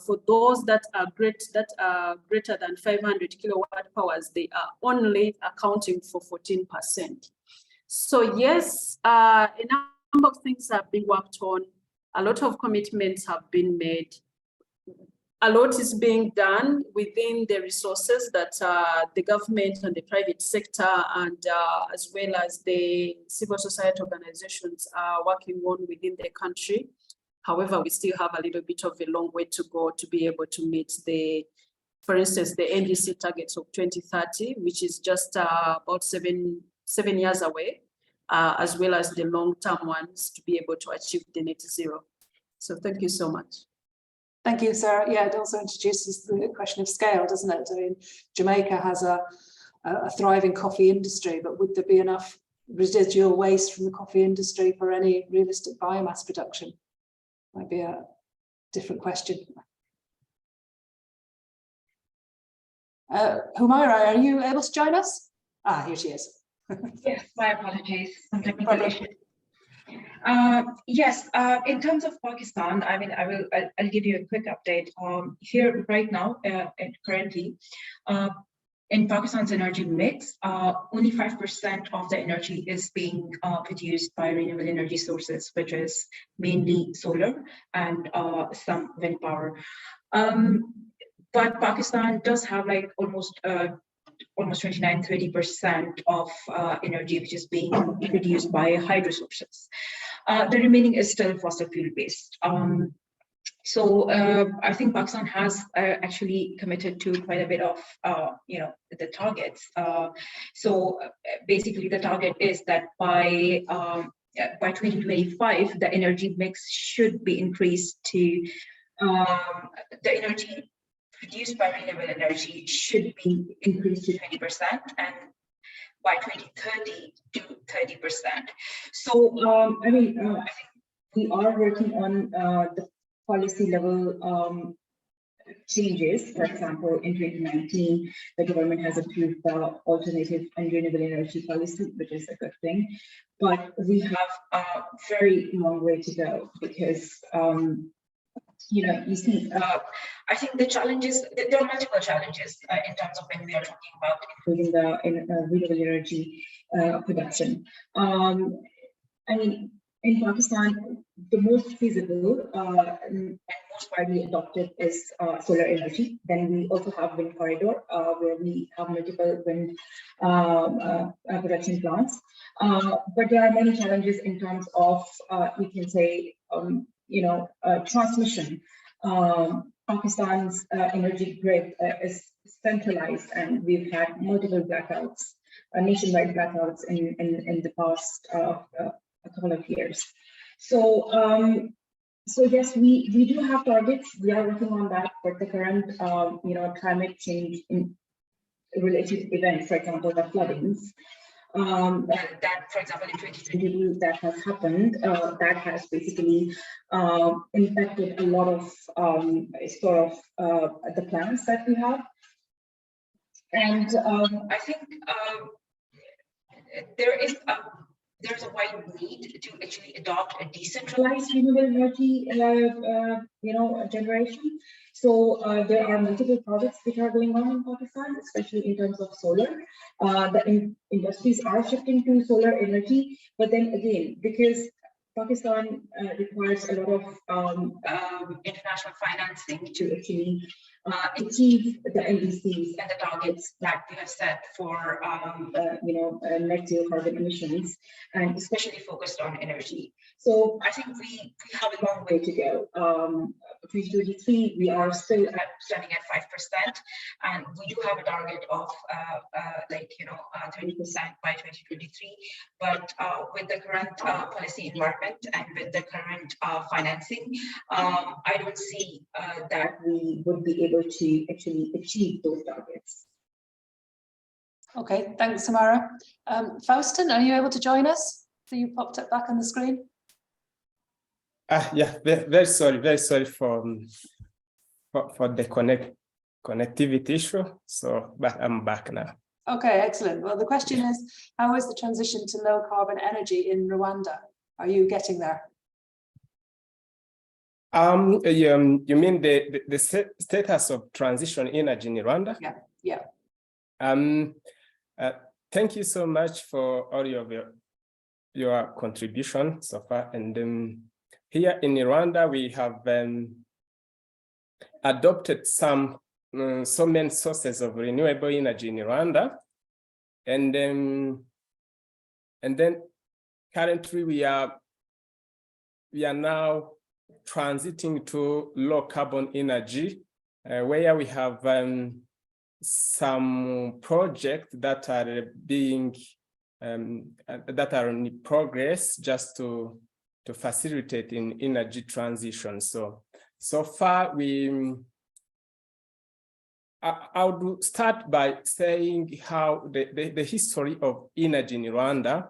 for those that are greater than 500 kilowatt powers, they are only accounting for 14%. So yes, a number of things have been worked on. A lot of commitments have been made. A lot is being done within the resources that the government and the private sector, and as well as the civil society organizations are working on within the country. However, we still have a little bit of a long way to go to be able to meet for instance, the NDC targets of 2030, which is just about seven years away, as well as the long-term ones to be able to achieve the net zero. So thank you so much. Thank you, Sarah. Yeah, it also introduces the question of scale, doesn't it? I mean, Jamaica has a thriving coffee industry, but would there be enough residual waste from the coffee industry for any realistic biomass production? Might be a different question. Humairah, are you able to join us? Here she is. Yes, my apologies. Some technical issue. Yes, in terms of Pakistan, I mean, I'll give you a quick update. Here right now, and currently, in Pakistan's energy mix, only 5% of the energy is being produced by renewable energy sources, which is mainly solar and some wind power. But Pakistan does have like almost 29–30% of energy which is being produced by hydro sources. The remaining is still fossil fuel based. So I think Pakistan has actually committed to quite a bit of the targets. So basically the target is that by 2025 the energy mix should be increased to the energy produced by renewable energy should be increased to 20%, and by 2030 to 30%. So I mean, I think we are working on the policy level changes. For example, in 2019, the government has approved the alternative and renewable energy policy, which is a good thing. But we have a very long way to go because, you see, I think the challenges, there are multiple challenges in terms of when we are talking about including the renewable energy production. I mean, in Pakistan, the most feasible and most widely adopted is solar energy. Then we also have wind corridor, where we have multiple wind production plants. But there are many challenges in terms of, we can say, transmission. Pakistan's energy grid is centralized, and we've had multiple blackouts, nationwide blackouts in the past a couple of years. So yes, we do have targets. We are working on that, but the current climate change in related events, for example, the floodings, that, for example, in 2022 that has happened, that has basically impacted a lot of the plans that we have. And I think there's a wide need to actually adopt a decentralized renewable energy, generation. So there are multiple projects which are going on in Pakistan, especially in terms of solar. The industries are shifting to solar energy, but then again, because Pakistan requires a lot of international financing to actually achieve the NDCs and the targets that we have set for net zero carbon emissions, and especially focused on energy. So I think we have a long way to go. 2023, we are still standing at 5%, and we do have a target of 30% by 2023. But with the current policy environment and with the current financing, I don't see that we would be able to actually achieve those targets. Okay, thanks, Humairah. Faustin, are you able to join us? So you popped it back on the screen. Yeah, very sorry for the connectivity issue. So, but I'm back now. Okay, excellent. Well, the question is, how is the transition to low carbon energy in Rwanda? Are you getting there? You mean the status of transition energy in Rwanda? Yeah. Thank you so much for all of your contribution so far. And here in Rwanda, we have adopted so many sources of renewable energy in Rwanda, and then currently we are now transiting to low carbon energy, where we have some projects that are being that are in progress just to facilitate in energy transition. So far I would start by saying how the history of energy in Rwanda,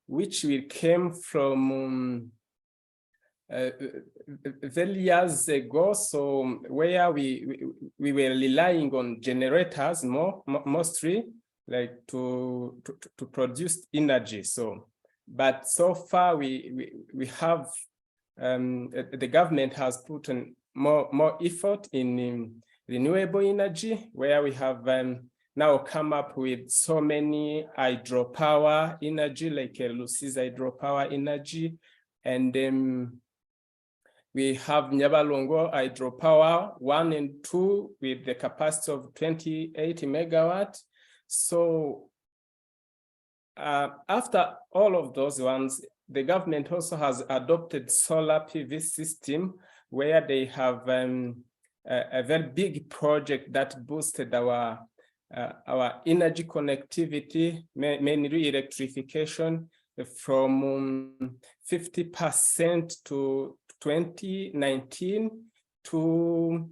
which we came from very years ago, so where we were relying on generators mostly, like to produce energy. But so far we have the government has put in more effort in renewable energy, where we have now come up with so many hydropower energy, like Lucy's hydropower energy, and we have Nyabalongo hydropower 1 and 2 with the capacity of 28 megawatts. So after all of those ones, the government also has adopted solar PV system, where they have a very big project that boosted our energy connectivity, mainly electrification, from 50% to 2019 to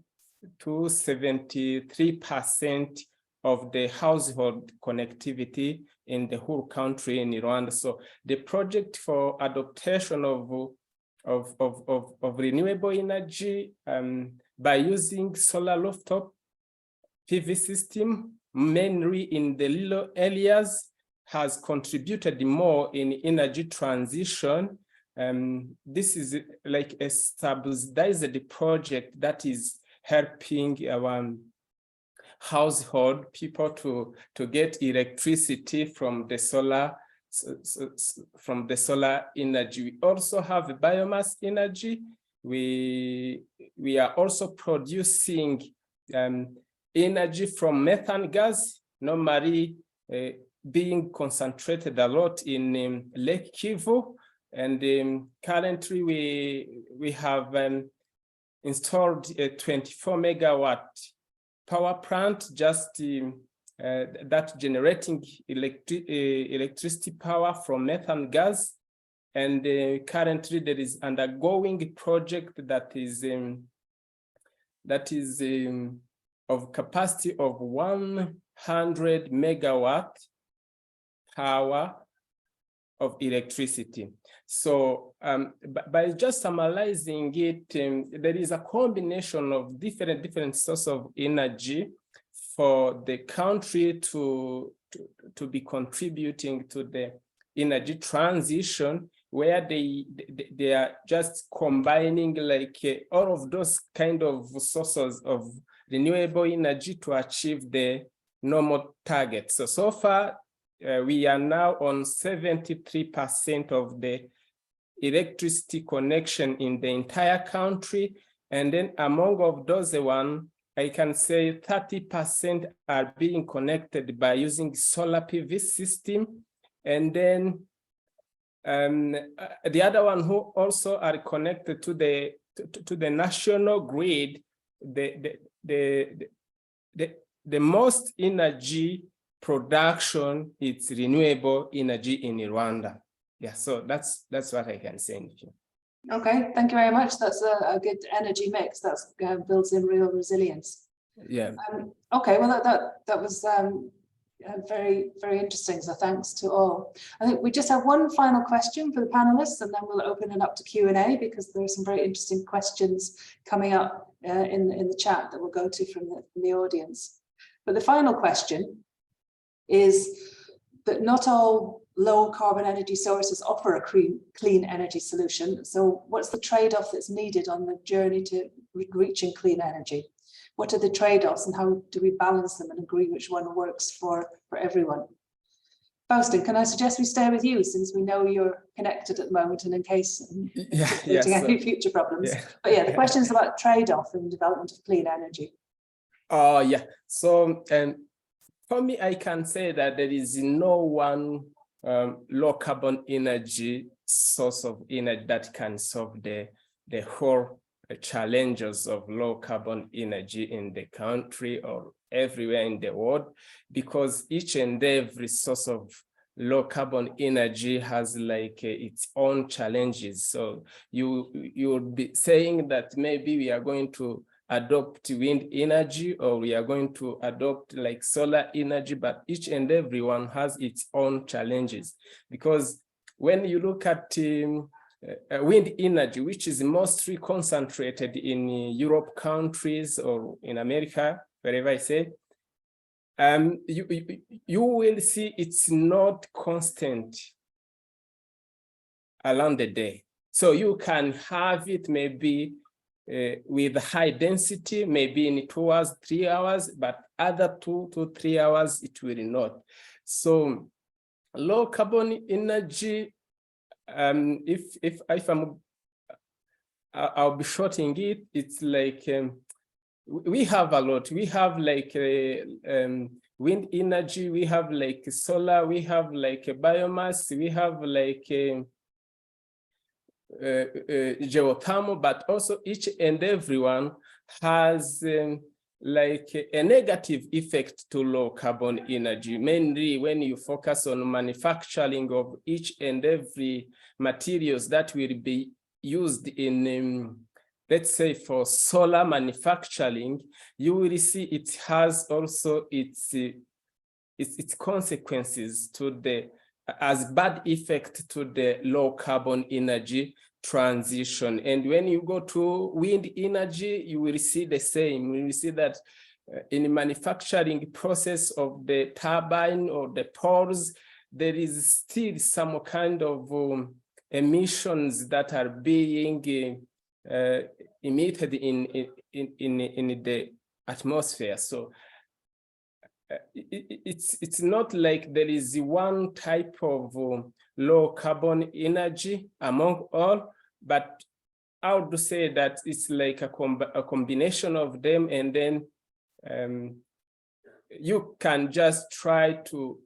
73% of the household connectivity in the whole country in Rwanda. So the project for adoption of renewable energy by using solar rooftop PV system, mainly in the rural areas, has contributed more in energy transition. This is like a subsidized project that is helping our household people to get electricity from the solar energy. We also have biomass energy. We are also producing energy from methane gas, normally being concentrated a lot in Lake Kivu. And currently we have installed a 24 megawatt power plant, just that generating electricity power from methane gas. And currently there is undergoing project that is of capacity of 100 megawatt power of electricity. So by just summarizing it, there is a combination of different sources of energy for the country to be contributing to the energy transition, where they are just combining like all of those kind of sources of renewable energy to achieve the normal targets. So far, we are now on 73% of the electricity connection in the entire country. And then among of those one, I can say 30% are being connected by using solar PV system. And then the other one who also are connected to the national grid, the most energy production is renewable energy in Rwanda. Yeah, so that's what I can say. Okay, thank you very much. That's a good energy mix that's builds in real resilience. Yeah. Okay, well that was very, very interesting. So thanks to all. I think we just have one final question for the panelists, and then we'll open it up to Q&A, because there are some very interesting questions coming up in the chat that we'll go to from the audience. But the final question is that not all low carbon energy sources offer a clean energy solution. So what's the trade-off that's needed on the journey to reaching clean energy? What are the trade-offs, and how do we balance them and agree which one works for everyone? Faustin, can I suggest we stay with you, since we know you're connected at the moment, and in case any future problems. Yeah. But yeah, the question is about trade-off in development of clean energy. Oh yeah, so for me, I can say that there is no one low carbon energy source of energy that can solve the whole challenges of low carbon energy in the country or everywhere in the world, because each and every source of low carbon energy has like its own challenges. So you would be saying that maybe we are going to adopt wind energy, or we are going to adopt like solar energy, but each and every one has its own challenges. Because when you look at wind energy, which is mostly concentrated in Europe countries or in America, wherever I say, you will see it's not constant along the day. So you can have it maybe with high density, maybe in 2 hours, 3 hours, but other 2 to 3 hours, it will not. So low carbon energy, I'll be shorting it. It's like we have a lot. We have like wind energy. We have like solar. We have like biomass. We have like geothermal. But also each and every one has like a negative effect to low carbon energy, mainly when you focus on manufacturing of each and every materials that will be used in, let's say for solar manufacturing. You will see it has also its consequences to the, as bad effect to the low carbon energy, transition. And when you go to wind energy, you will see the same. You will see that in the manufacturing process of the turbine or the poles, there is still some kind of emissions that are being emitted in the atmosphere. So it's not like there is one type of low carbon energy among all, but I would say that it's like a combination of them, and then you can just try to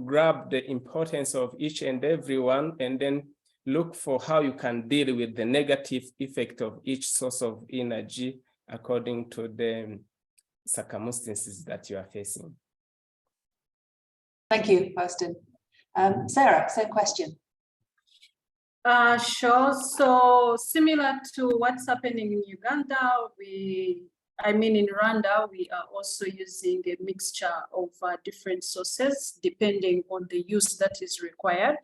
grab the importance of each and every one, and then look for how you can deal with the negative effect of each source of energy according to the circumstances that you are facing. Thank you, Faustin. Sarah, same question. Sure. So similar to what's happening in Uganda, in Rwanda, we are also using a mixture of different sources depending on the use that is required.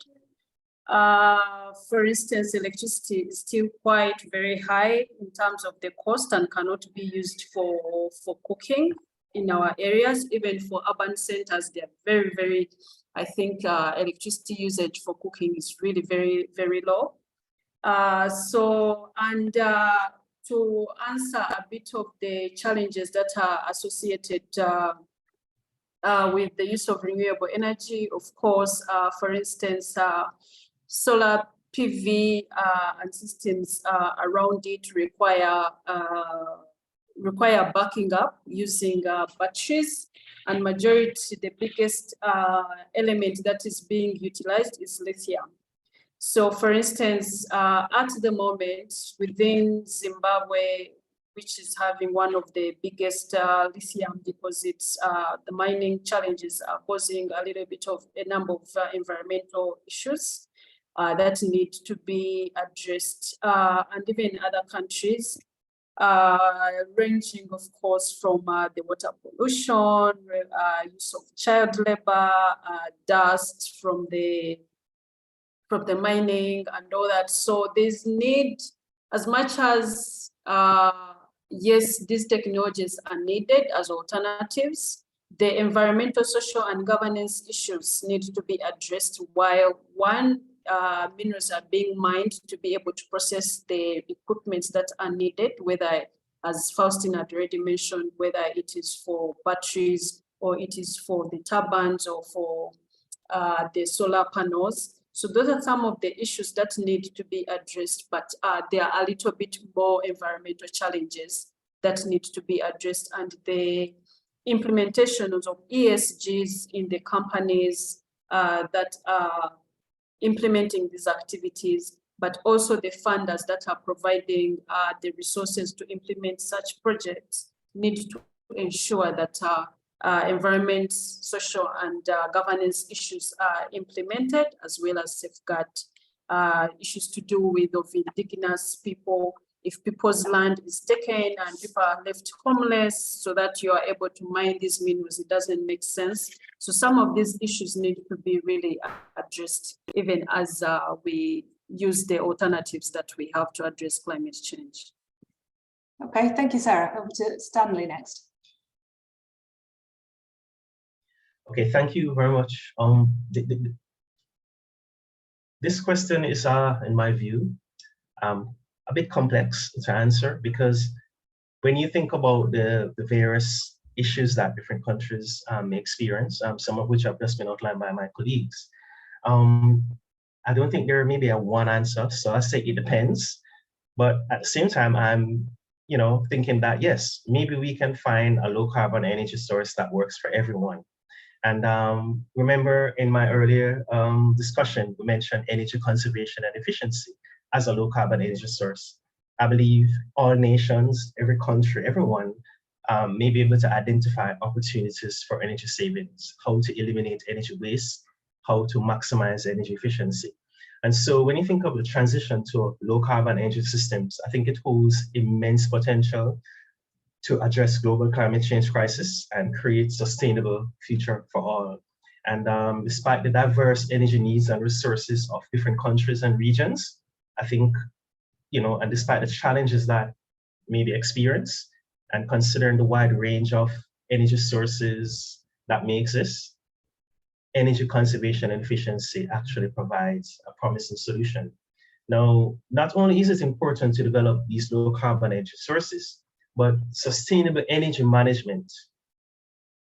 For instance, electricity is still quite very high in terms of the cost and cannot be used for cooking in our areas. Even for urban centers, they are very, very, I think electricity usage for cooking is really very, very low. To answer a bit of the challenges that are associated with the use of renewable energy, of course, for instance, solar PV and systems around it require backing up using batteries, and the biggest element that is being utilized is lithium. So for instance, at the moment within Zimbabwe, which is having one of the biggest lithium deposits, the mining challenges are causing a little bit of a number of environmental issues that need to be addressed. And even in other countries, ranging of course from the water pollution, use of child labor, dust from the mining and all that. So there's need, as much as yes, these technologies are needed as alternatives, the environmental, social, and governance issues need to be addressed while minerals are being mined to be able to process the equipment that are needed, whether, as Faustin had already mentioned, whether it is for batteries or it is for the turbines or for the solar panels. So those are some of the issues that need to be addressed, but there are a little bit more environmental challenges that need to be addressed, and the implementation of ESGs in the companies that are implementing these activities, but also the funders that are providing the resources to implement such projects need to ensure that environment, social, and governance issues are implemented, as well as safeguard issues to do with indigenous people. If people's land is taken and people are left homeless so that you are able to mine these minerals, it doesn't make sense. So some of these issues need to be really addressed, even as we use the alternatives that we have to address climate change. Okay, thank you, Sarah. Over to Stanley next. Okay, thank you very much. This question is, in my view, a bit complex to answer, because when you think about the various issues that different countries may experience, some of which have just been outlined by my colleagues, I don't think there may be a one answer. So I say it depends. But at the same time, I'm thinking that, yes, maybe we can find a low carbon energy source that works for everyone. And remember in my earlier discussion, we mentioned energy conservation and efficiency as a low carbon energy source. I believe all nations, every country, everyone may be able to identify opportunities for energy savings, how to eliminate energy waste, how to maximize energy efficiency. And so when you think of the transition to low carbon energy systems, I think it holds immense potential to address global climate change crisis and create sustainable future for all. And despite the diverse energy needs and resources of different countries and regions, I think, and despite the challenges that may be experienced, and considering the wide range of energy sources that may exist, energy conservation and efficiency actually provides a promising solution. Now, not only is it important to develop these low carbon energy sources, but sustainable energy management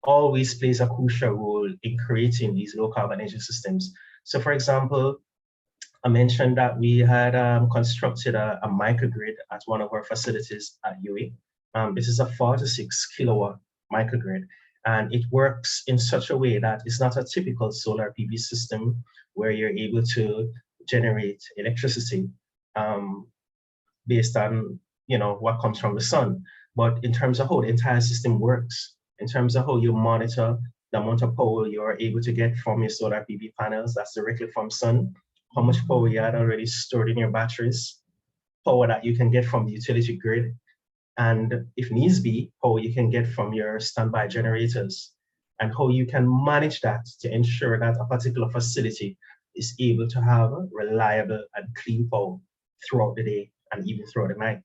always plays a crucial role in creating these low carbon energy systems. So for example, I mentioned that we had constructed a microgrid at one of our facilities at UWI. This is a 46 kilowatt microgrid, and it works in such a way that it's not a typical solar PV system where you're able to generate electricity based on what comes from the sun. But in terms of how the entire system works, in terms of how you monitor the amount of power you're able to get from your solar PV panels, that's directly from sun, how much power you had already stored in your batteries, power that you can get from the utility grid, and if needs be, power you can get from your standby generators, and how you can manage that to ensure that a particular facility is able to have reliable and clean power throughout the day and even throughout the night.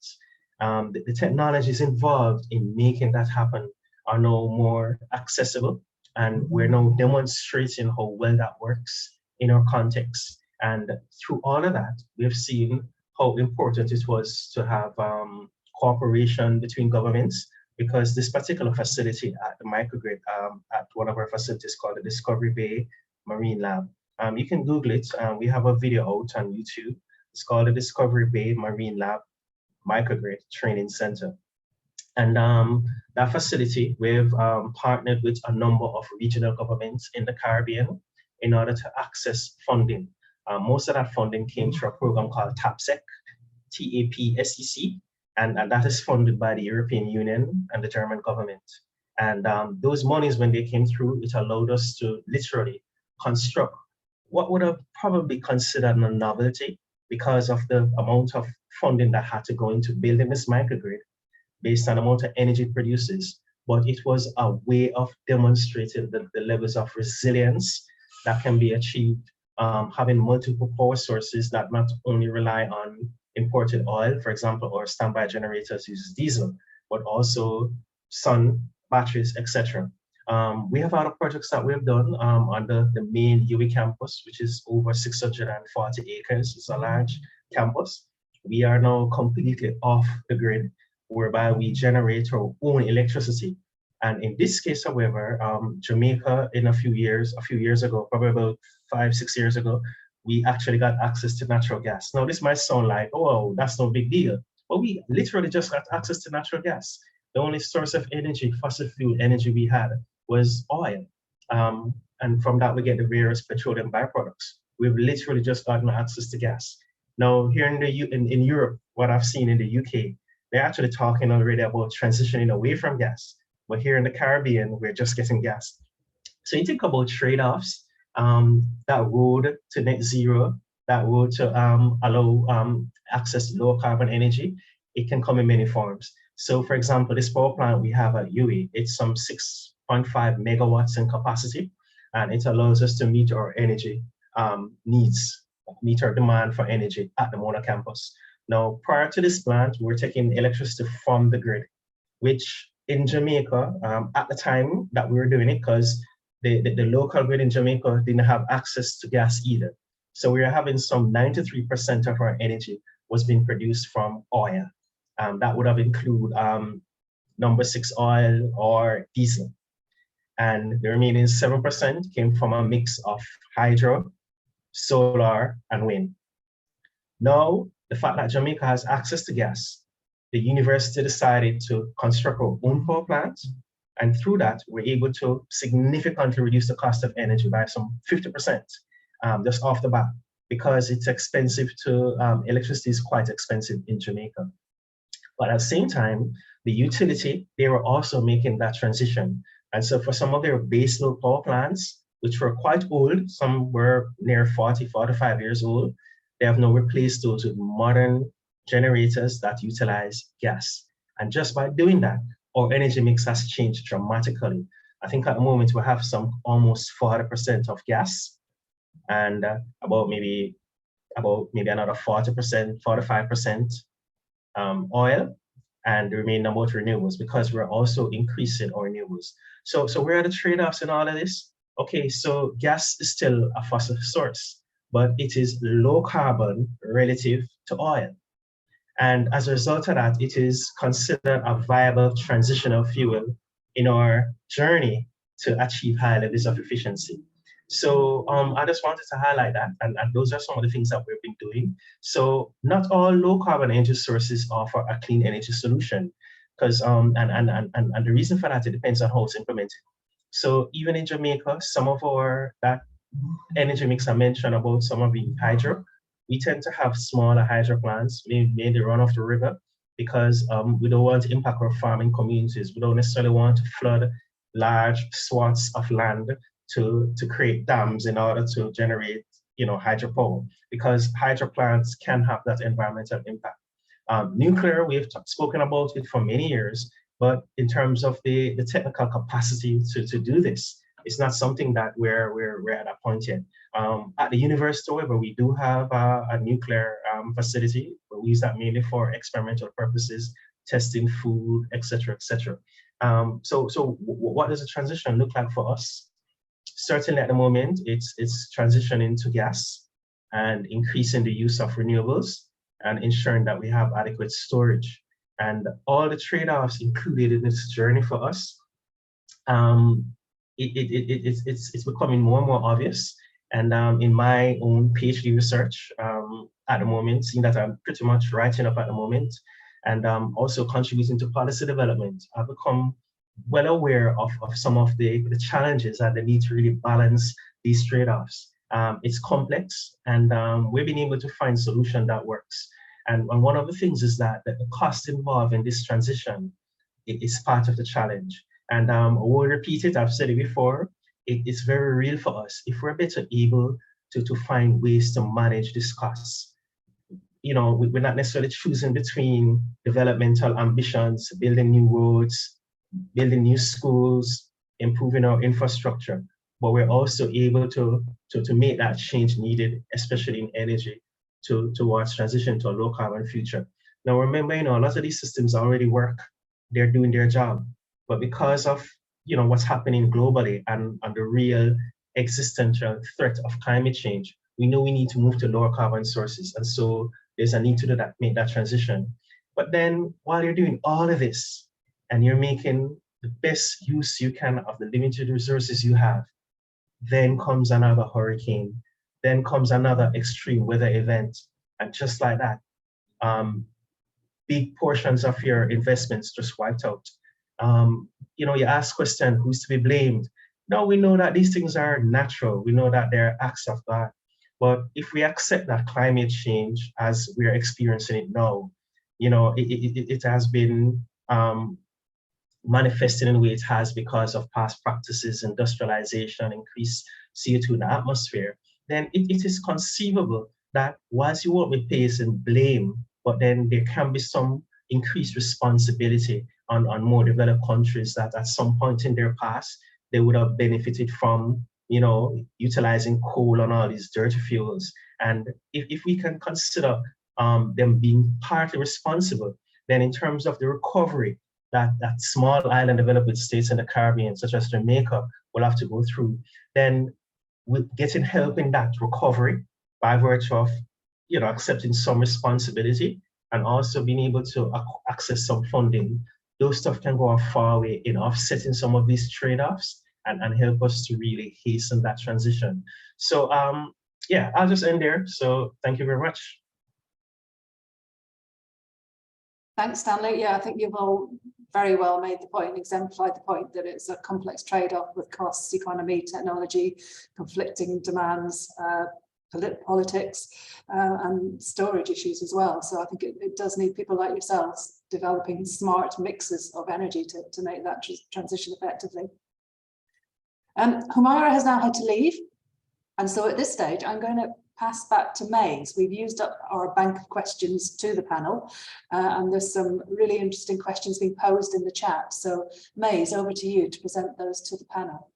The technologies involved in making that happen are now more accessible, and we're now demonstrating how well that works in our context. And through all of that, we've seen how important it was to have cooperation between governments, because this particular facility at the microgrid, at one of our facilities called the Discovery Bay Marine Lab, you can Google it. We have a video out on YouTube. It's called the Discovery Bay Marine Lab Microgrid Training Center. And that facility, we've partnered with a number of regional governments in the Caribbean in order to access funding. Most of that funding came through a program called TAPSEC, T-A-P-S-E-C, and that is funded by the European Union and the German government. And those monies, when they came through, it allowed us to literally construct what would have probably considered a novelty because of the amount of funding that had to go into building this microgrid based on the amount of energy it produces. But it was a way of demonstrating the levels of resilience that can be achieved, having multiple power sources that not only rely on imported oil, for example, or standby generators uses diesel, but also sun, batteries, etc. We have other projects that we've done on the main UWI campus, which is over 640 acres. It's a large campus. We are now completely off the grid, whereby we generate our own electricity. And in this case, however, Jamaica, in a few years ago, probably about 5-6 years ago, we actually got access to natural gas. Now, this might sound like, oh, that's no big deal, but we literally just got access to natural gas. The only source of energy, fossil fuel energy we had was oil. And from that, we get the various petroleum byproducts. We've literally just gotten access to gas. Now, here in Europe, what I've seen in the UK, they're actually talking already about transitioning away from gas. But here in the Caribbean, we're just getting gas. So you think about trade-offs, that road to net zero, that road to allow access to low carbon energy, it can come in many forms. So for example, this power plant we have at UWI, it's some 6.5 megawatts in capacity, and it allows us to meet our energy needs, meet our demand for energy at the Mona campus. Now, prior to this plant, we were taking electricity from the grid, which in Jamaica, at the time that we were doing it, because the local grid in Jamaica didn't have access to gas either. So we were having some 93% of our energy was being produced from oil. That would have included number 6 oil or diesel. And the remaining 7% came from a mix of hydro, solar, and wind. Now, the fact that Jamaica has access to gas, the university decided to construct our own power plant. And through that, we're able to significantly reduce the cost of energy by some 50% just off the bat, because it's expensive to, electricity is quite expensive in Jamaica. But at the same time, the utility, they were also making that transition. And so for some of their baseload power plants, which were quite old, some were near 40, 45 years old, they have now replaced those with modern generators that utilize gas. And just by doing that, our energy mix has changed dramatically. I think at the moment we have some almost 40% of gas and about maybe about maybe another 40%, 45% oil, and the remaining about renewables, because we're also increasing our renewables. So where are the trade-offs in all of this? Okay, so gas is still a fossil source, but it is low carbon relative to oil. And as a result of that, it is considered a viable transitional fuel in our journey to achieve high levels of efficiency. So I just wanted to highlight that, and those are some of the things that we've been doing. So not all low carbon energy sources offer a clean energy solution, because and the reason for that, it depends on how it's implemented. So even in Jamaica, some of that energy mix I mentioned about some of the hydro, we tend to have smaller hydro plants, maybe run off the river, because we don't want to impact our farming communities. We don't necessarily want to flood large swaths of land to create dams in order to generate, hydropower, because hydro plants can have that environmental impact. Nuclear, we've spoken about it for many years, but in terms of the technical capacity to do this, it's not something that we're at a point yet. At the university, however, we do have a nuclear facility, but we use that mainly for experimental purposes, testing food, etc., etc. So what does the transition look like for us? Certainly at the moment, it's transitioning to gas and increasing the use of renewables and ensuring that we have adequate storage. And all the trade-offs included in this journey for us, it's becoming more and more obvious. And in my own PhD research at the moment, seeing that I'm pretty much writing up at the moment, and also contributing to policy development, I've become well aware of some of the challenges and the need to really balance these trade-offs. It's complex, and we've been able to find a solution that works. And one of the things is that the cost involved in this transition is part of the challenge. And I will repeat it, I've said it before, it's very real for us. If we're better able to find ways to manage this cost, we're not necessarily choosing between developmental ambitions, building new roads, building new schools, improving our infrastructure, but we're also able to make that change needed, especially in energy, towards transition to a low carbon future. Now remember, a lot of these systems already work, they're doing their job, but because of what's happening globally and the real existential threat of climate change, we know we need to move to lower carbon sources, and so there's a need to do that, make that transition. But then while you're doing all of this, and you're making the best use you can of the limited resources you have, then comes another hurricane, then comes another extreme weather event, and just like that, big portions of your investments just wiped out. You ask question, who's to be blamed? No, we know that these things are natural. We know that they're acts of God. But if we accept that climate change as we're experiencing it now, it has been manifested in the way it has because of past practices, industrialization, increased CO2 in the atmosphere, then it is conceivable that whilst you won't be placing blame, but then there can be some increased responsibility on more developed countries that at some point in their past, they would have benefited from, utilizing coal and all these dirty fuels. And if we can consider them being partly responsible, then in terms of the recovery that small island developing states in the Caribbean, such as Jamaica, will have to go through, then we're getting help in that recovery by virtue of, accepting some responsibility and also being able to access some funding. Those stuff can go a far way in offsetting some of these trade-offs and help us to really hasten that transition. So yeah, I'll just end there. So thank you very much. Thanks, Stanley. Yeah, I think you've all very well made the point, exemplified the point that it's a complex trade-off with costs, economy, technology, conflicting demands, politics, and storage issues as well. So I think it does need people like yourselves developing smart mixes of energy to make that transition effectively. Humairah has now had to leave. And so at this stage, I'm going to pass back to Mays. We've used up our bank of questions to the panel, and there's some really interesting questions being posed in the chat. So Mays, over to you to present those to the panel.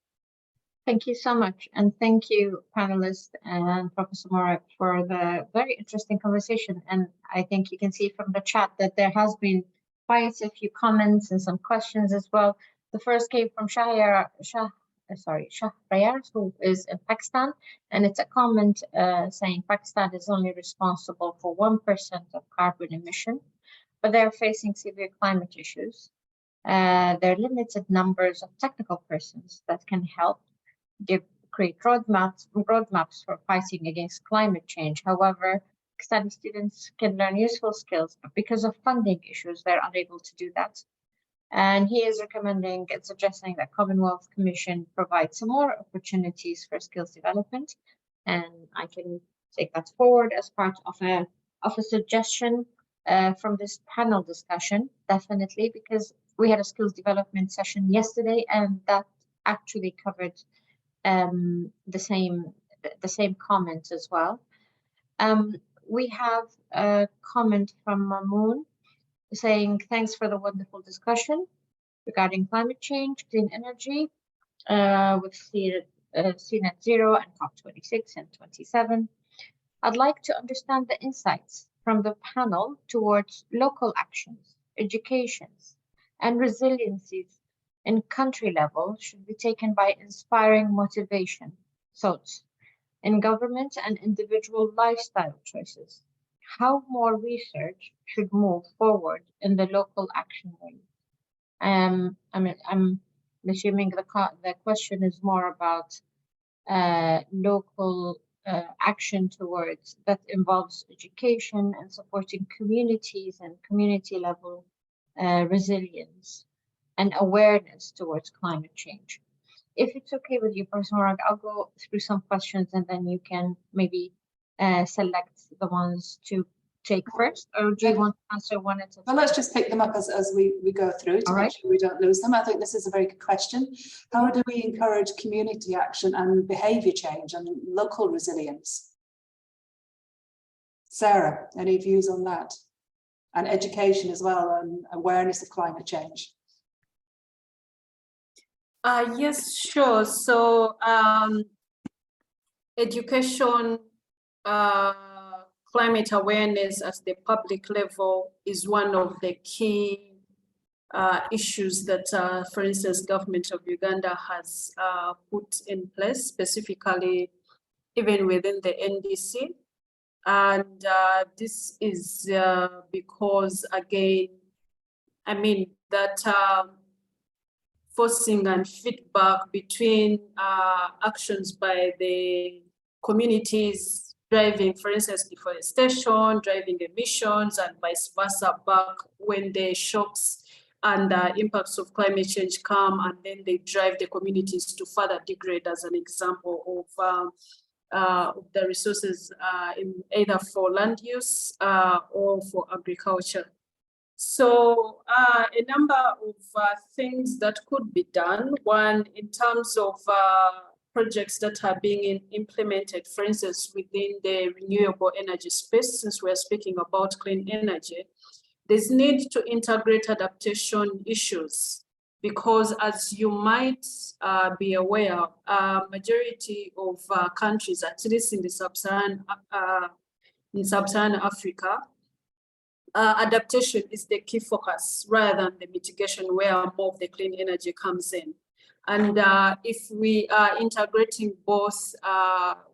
Thank you so much. And thank you, panelists and Professor Morag, for the very interesting conversation. And I think you can see from the chat that there has been quite a few comments and some questions as well. The first came from Shahriyar, who is in Pakistan. And it's a comment saying Pakistan is only responsible for 1% of carbon emission, but they're facing severe climate issues. There are limited numbers of technical persons that can help create roadmaps for fighting against climate change. However, Pakistani students can learn useful skills, but because of funding issues, they're unable to do that. And he is recommending and suggesting that Commonwealth Commission provide some more opportunities for skills development. And I can take that forward as part of a suggestion from this panel discussion, definitely, because we had a skills development session yesterday, and that actually covered the same comments as well. We have a comment from Mamoon saying, thanks for the wonderful discussion regarding climate change, clean energy, with CNet 0 and COP26 and 27. I'd like to understand the insights from the panel towards local actions, educations, and resiliencies in country level should be taken by inspiring motivation, thoughts, in government and individual lifestyle choices. How more research should move forward in the local action way? I'm assuming the question is more about local action towards that involves education and supporting communities and community level resilience and awareness towards climate change. If it's okay with you, Professor Morag, I'll go through some questions and then you can maybe select the ones to take first, or do you want to answer one at a time? Well, let's just pick them up as we go through to make sure we don't lose them. I think this is a very good question. How do we encourage community action and behaviour change and local resilience? Sarah, any views on that? And education as well, and awareness of climate change. Yes, sure. So education, climate awareness at the public level is one of the key issues that, for instance, government of Uganda has put in place, specifically even within the NDC. And this is because, again, I mean, that forcing and feedback between actions by the communities driving, for instance, deforestation, driving emissions, and vice versa back when the shocks and impacts of climate change come, and then they drive the communities to further degrade, as an example of the resources in either for land use or for agriculture. So a number of things that could be done. One, in terms of projects that are being implemented, for instance, within the renewable energy space, since we're speaking about clean energy, there's need to integrate adaptation issues, because as you might be aware, majority of countries, at least in the sub-Saharan Africa, adaptation is the key focus rather than the mitigation, where more of the clean energy comes in. And if we are integrating both,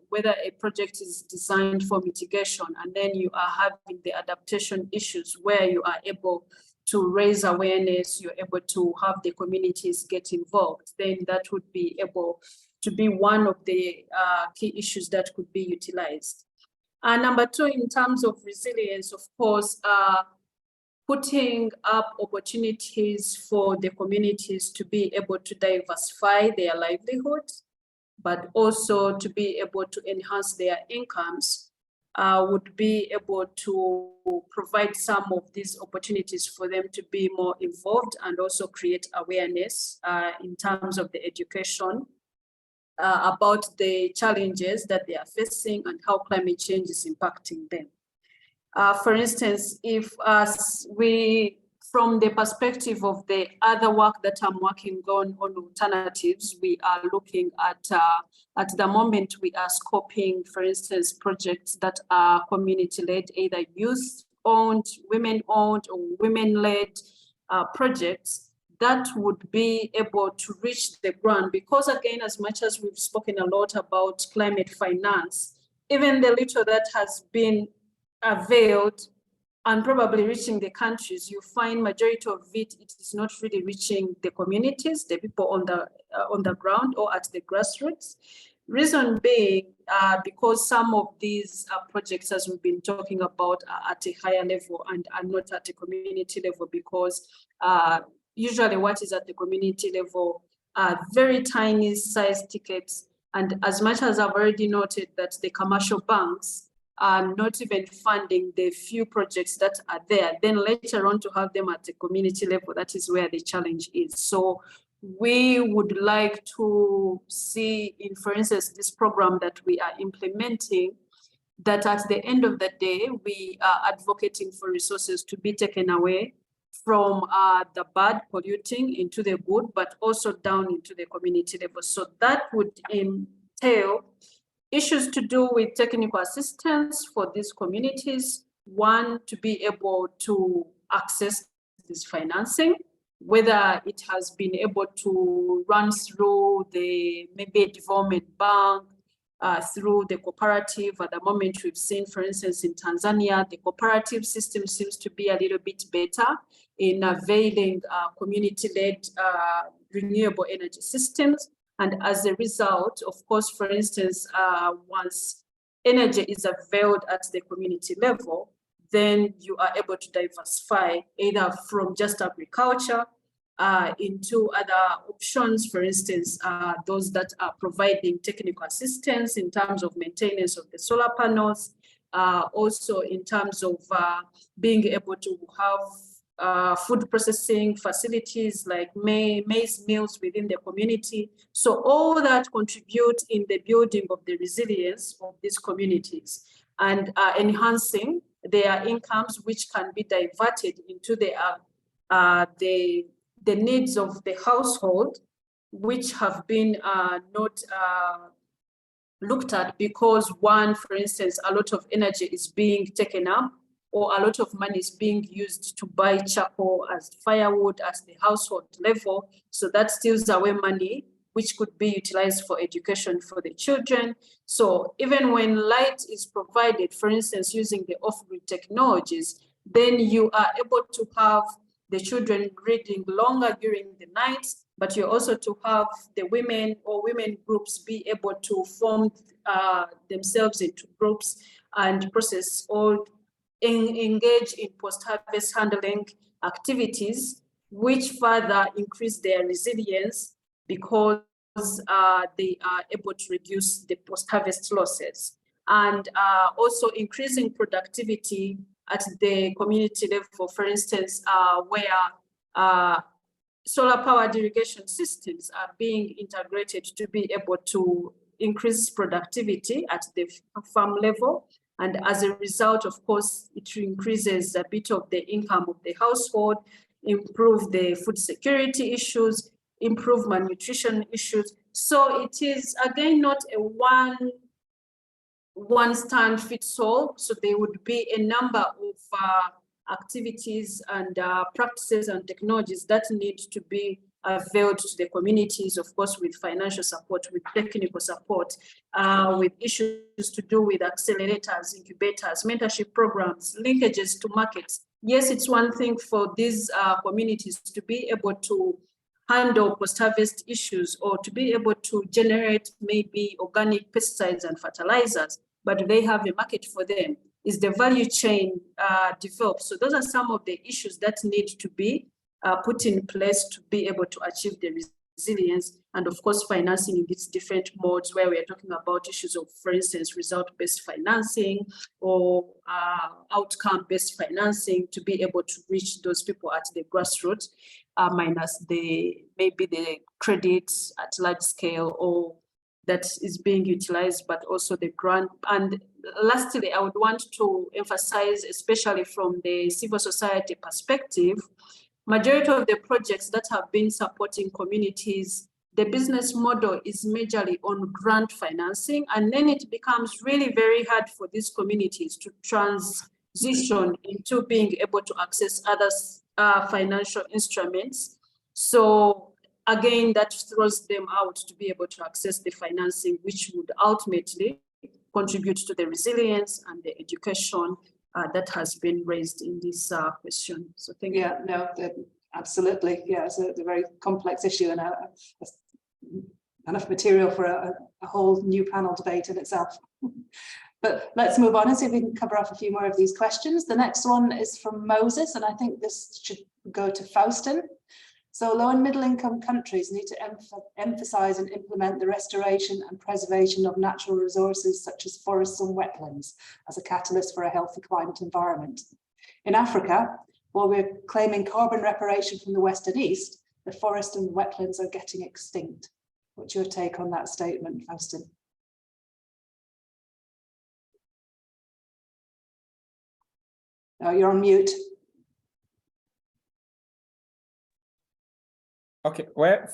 whether a project is designed for mitigation and then you are having the adaptation issues where you are able to raise awareness, you're able to have the communities get involved, then that would be able to be one of the key issues that could be utilized. Number two, in terms of resilience, of course, putting up opportunities for the communities to be able to diversify their livelihood, but also to be able to enhance their incomes, would be able to provide some of these opportunities for them to be more involved and also create awareness in terms of the education about the challenges that they are facing and how climate change is impacting them. For instance, if we from the perspective of the other work that I'm working on alternatives, we are looking at the moment we are scoping, for instance, projects that are community-led, either youth-owned, women-owned, or women-led projects that would be able to reach the ground. Because again, as much as we've spoken a lot about climate finance, even the little that has been availed and probably reaching the countries, you find majority of it is not really reaching the communities, the people on the ground or at the grassroots. Reason being, because some of these projects, as we've been talking about, are at a higher level and are not at a community level, because usually what is at the community level are very tiny size tickets. And as much as I've already noted that the commercial banks are not even funding the few projects that are there, then later on to have them at the community level, that is where the challenge is. So we would like to see in, for instance, this program that we are implementing, that at the end of the day, we are advocating for resources to be taken away from the bad polluting into the good, but also down into the community level. So that would entail issues to do with technical assistance for these communities. One, to be able to access this financing, whether it has been able to run through maybe a development bank, through the cooperative. At the moment, we've seen, for instance, in Tanzania, the cooperative system seems to be a little bit better in availing community-led renewable energy systems. And as a result, of course, for instance, once energy is availed at the community level, then you are able to diversify either from just agriculture into other options, for instance, those that are providing technical assistance in terms of maintenance of the solar panels, also in terms of being able to have food processing facilities like maize mills within the community. So all that contribute in the building of the resilience of these communities and enhancing their incomes, which can be diverted into the needs of the household, which have been not looked at, because one, for instance, a lot of energy is being taken up, or a lot of money is being used to buy charcoal as firewood at the household level. So that steals away money, which could be utilized for education for the children. So even when light is provided, for instance, using the off-grid technologies, then you are able to have the children reading longer during the night, but you're also to have the women or women groups be able to form themselves into groups and process or engage in post-harvest handling activities, which further increase their resilience because they are able to reduce the post-harvest losses. And also increasing productivity at the community level, for instance, where solar powered irrigation systems are being integrated to be able to increase productivity at the farm level. And as a result, of course, it increases a bit of the income of the household, improve the food security issues, improve malnutrition issues. So it is, again, not a one stand fits all. So there would be a number of activities and practices and technologies that need to be availed to the communities, of course, with financial support, with technical support, with issues to do with accelerators, incubators, mentorship programs, linkages to markets. Yes, it's one thing for these communities to be able to handle post-harvest issues or to be able to generate maybe organic pesticides and fertilizers, but they have a market for them. Is the value chain developed? So those are some of the issues that need to be put in place to be able to achieve the resilience, and of course financing in its different modes, where we are talking about issues of, for instance, result-based financing or outcome-based financing to be able to reach those people at the grassroots, minus maybe the credits at large scale or that is being utilized, but also the grant. And lastly, I would want to emphasize, especially from the civil society perspective, majority of the projects that have been supporting communities, the business model is majorly on grant financing, and then it becomes really very hard for these communities to transition into being able to access other financial instruments. So again, that throws them out to be able to access the financing, which would ultimately contribute to the resilience and the education that has been raised in this question. So thank you. Yeah, no, absolutely. Yeah, it's a very complex issue and enough material for a whole new panel debate in itself. But let's move on and see if we can cover off a few more of these questions. The next one is from Moses, and I think this should go to Faustin. So low and middle income countries need to emphasize and implement the restoration and preservation of natural resources such as forests and wetlands as a catalyst for a healthy climate environment. In Africa, while we're claiming carbon reparation from the West and East, the forest and wetlands are getting extinct. What's your take on that statement, Faustin? Oh, you're on mute. Okay, well,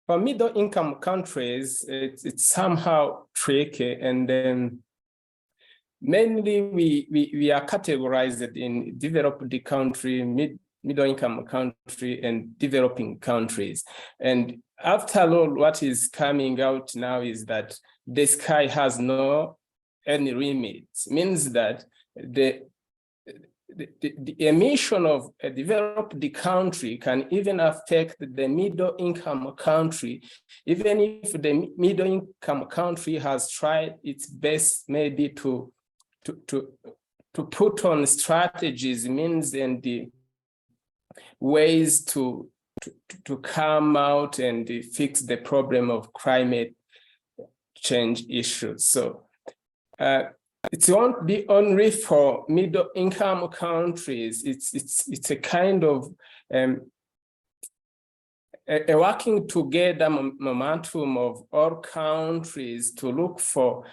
for middle income countries, it's somehow tricky, and then mainly we are categorized in developed country, middle income country, and developing countries. And after all, what is coming out now is that the sky has no any limits. Means that the emission of a developed country can even affect the middle income country, even if the middle income country has tried its best maybe to put on strategies, means, and the ways to come out and fix the problem of climate change issues. So it won't be only for middle income countries. It's a kind of a working together momentum of all countries to look for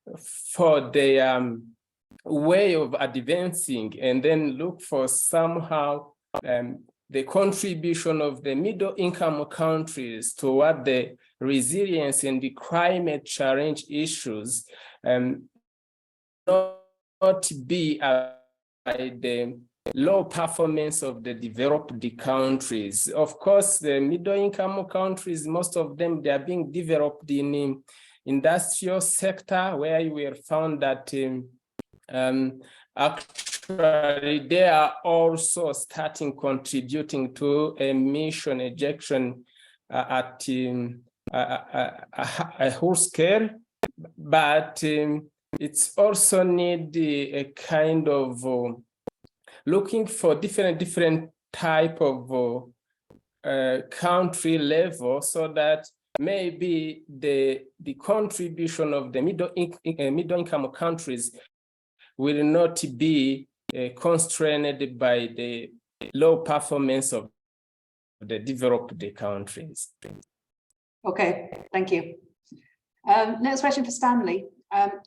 the way of advancing, and then look for somehow the contribution of the middle income countries toward the resilience and the climate challenge issues, not be by the low performance of the developed countries. Of course, the middle income countries, most of them, they are being developed in industrial sector, where we have found that actually they are also starting contributing to emission ejection at a whole scale, but it's also need a kind of looking for different type of country level, so that maybe the contribution of the middle income countries will not be constrained by the low performance of the developed countries. Okay, thank you. Next question for Stanley.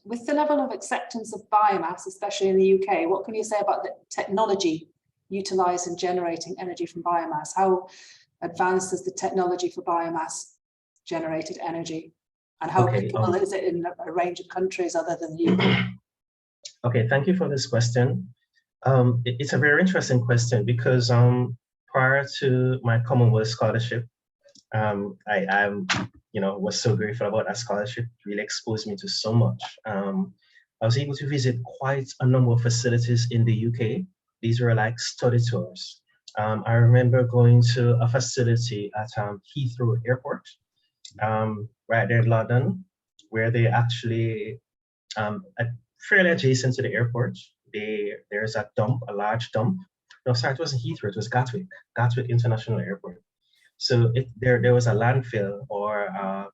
With the level of acceptance of biomass, especially in the UK, what can you say about the technology utilised in generating energy from biomass? How advanced is the technology for biomass generated energy? And how applicable is it in a range of countries other than the UK? Okay, thank you for this question. It's a very interesting question because prior to my Commonwealth scholarship, I was so grateful about that scholarship. It really exposed me to so much. I was able to visit quite a number of facilities in the UK. These were like study tours. I remember going to a facility at Heathrow Airport, right there in London, where they actually, fairly adjacent to the airport, there's a dump, a large dump. No, sorry, it wasn't Heathrow, it was Gatwick International Airport. So there was a landfill or a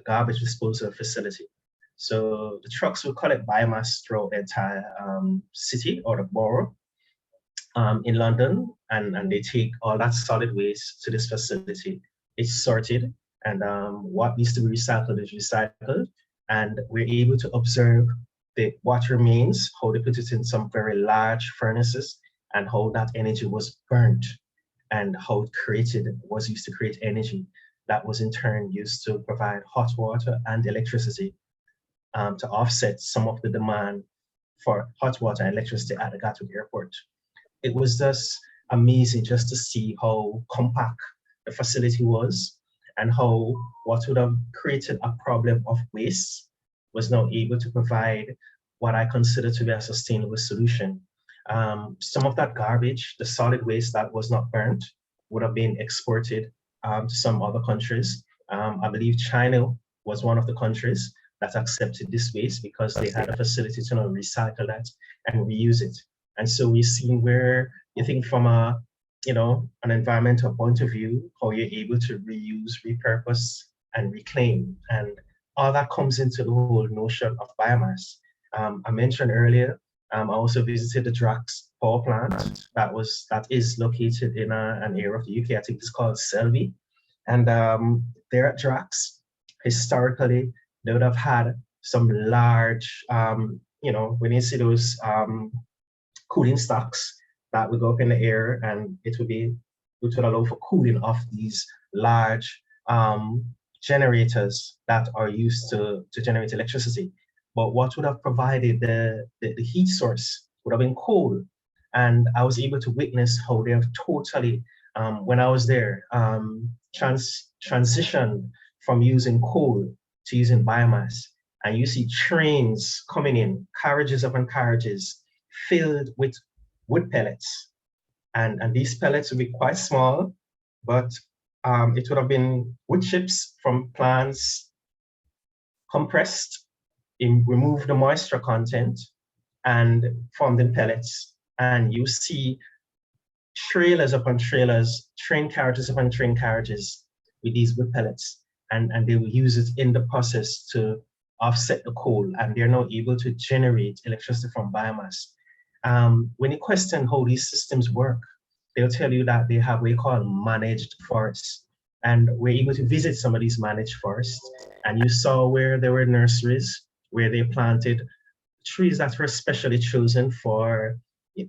garbage disposal facility. So the trucks would collect biomass throughout the entire city or the borough in London, and they take all that solid waste to this facility. It's sorted, and what needs to be recycled is recycled, and we're able to observe what remains, how they put it in some very large furnaces, and how that energy was burnt and how it was used to create energy that was in turn used to provide hot water and electricity to offset some of the demand for hot water and electricity at the Gatwick Airport. It was just amazing just to see how compact the facility was and how what would have created a problem of waste was now able to provide what I consider to be a sustainable solution. Some of that garbage, the solid waste that was not burnt, would have been exported to some other countries. I believe China was one of the countries that accepted this waste because they had a facility to now recycle that and reuse it. And so we've seen where you think from a, an environmental point of view, how you're able to reuse, repurpose, and reclaim. And all that comes into the whole notion of biomass. I mentioned earlier, I also visited the Drax power plant that is located in an area of the UK. I think it's called Smellie. And there at Drax, historically, they would have had some large, when you see those cooling stocks that would go up in the air, and it would allow for cooling of these large generators that are used to generate electricity. But what would have provided the heat source would have been coal. And I was able to witness how they have totally, when I was there, transitioned from using coal to using biomass. And you see trains coming in, carriages upon carriages, filled with wood pellets. And these pellets would be quite small, but it would have been wood chips from plants compressed, remove the moisture content, and formed in pellets. And you see trailers upon trailers, train carriages upon train carriages with these wood pellets. And they will use it in the process to offset the coal, and they're now able to generate electricity from biomass. When you question how these systems work, they'll tell you that they have what we call managed forests. And we're able to visit some of these managed forests, and you saw where there were nurseries where they planted trees that were specially chosen for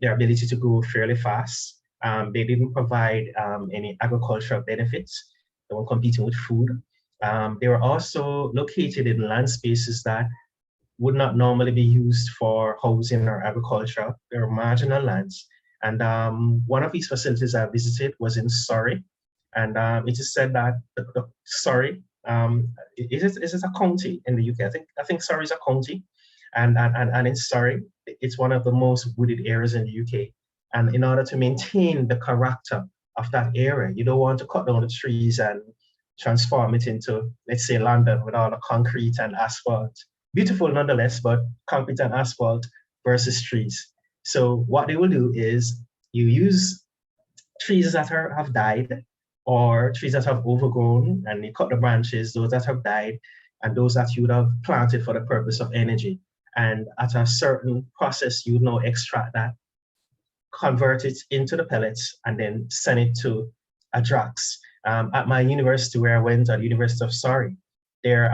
their ability to grow fairly fast. They didn't provide any agricultural benefits. They weren't competing with food. They were also located in land spaces that would not normally be used for housing or agriculture. They were marginal lands. And one of these facilities I visited was in Surrey. And it is said that Surrey, is it a county in the UK? I think Surrey is a county. And in Surrey, it's one of the most wooded areas in the UK. And in order to maintain the character of that area, you don't want to cut down the trees and transform it into, let's say, London with all the concrete and asphalt. Beautiful nonetheless, but concrete and asphalt versus trees. So what they will do is you use trees that have died, or trees that have overgrown, and you cut the branches, those that have died, and those that you would have planted for the purpose of energy. And at a certain process, you would now extract that, convert it into the pellets, and then send it to a Drax. At my university where I went, at the University of Surrey, their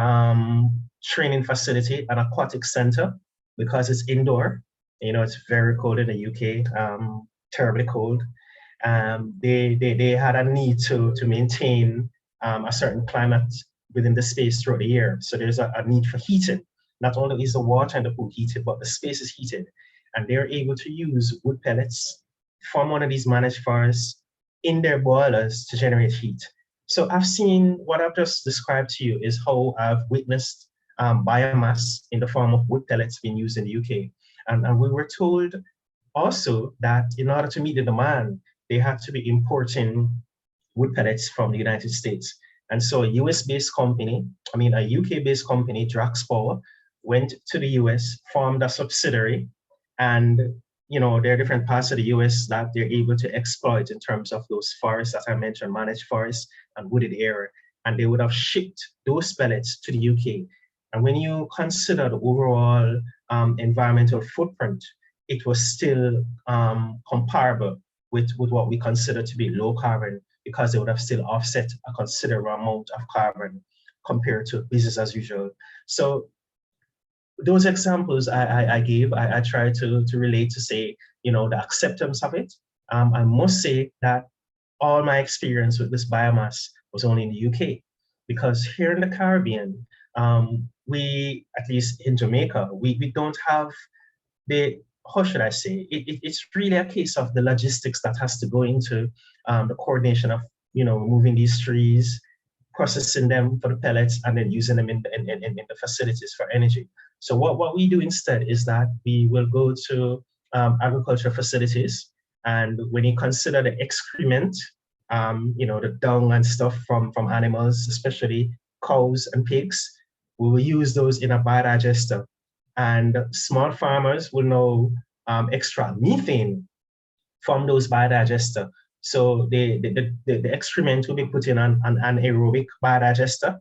training facility, an aquatic center, because it's indoor. It's very cold in the UK, terribly cold. They had a need to maintain a certain climate within the space throughout the year. So there's a need for heating. Not only is the water in the pool heated, but the space is heated. And they're able to use wood pellets from one of these managed forests in their boilers to generate heat. So I've seen what I've just described to you is how I've witnessed biomass in the form of wood pellets being used in the UK. And we were told also that in order to meet the demand, they had to be importing wood pellets from the United States. And so a US-based company, a UK-based company, Drax Power, went to the US, formed a subsidiary, and there are different parts of the US that they're able to exploit in terms of those forests that I mentioned, managed forests and wooded area. And they would have shipped those pellets to the UK. And when you consider the overall environmental footprint, it was still comparable with what we consider to be low carbon, because they would have still offset a considerable amount of carbon compared to business as usual. So those examples I gave, I try to relate to say, the acceptance of it. I must say that all my experience with this biomass was only in the UK, because here in the Caribbean, we, at least in Jamaica, we don't have the, how should I say, it's really a case of the logistics that has to go into the coordination of, moving these trees, processing them for the pellets, and then using them in the facilities for energy. So what we do instead is that we will go to agricultural facilities, and when you consider the excrement, the dung and stuff from animals, especially cows and pigs, we will use those in a biodigester. And small farmers will now extract methane from those biodigester. So the excrement will be put in an anaerobic biodigester,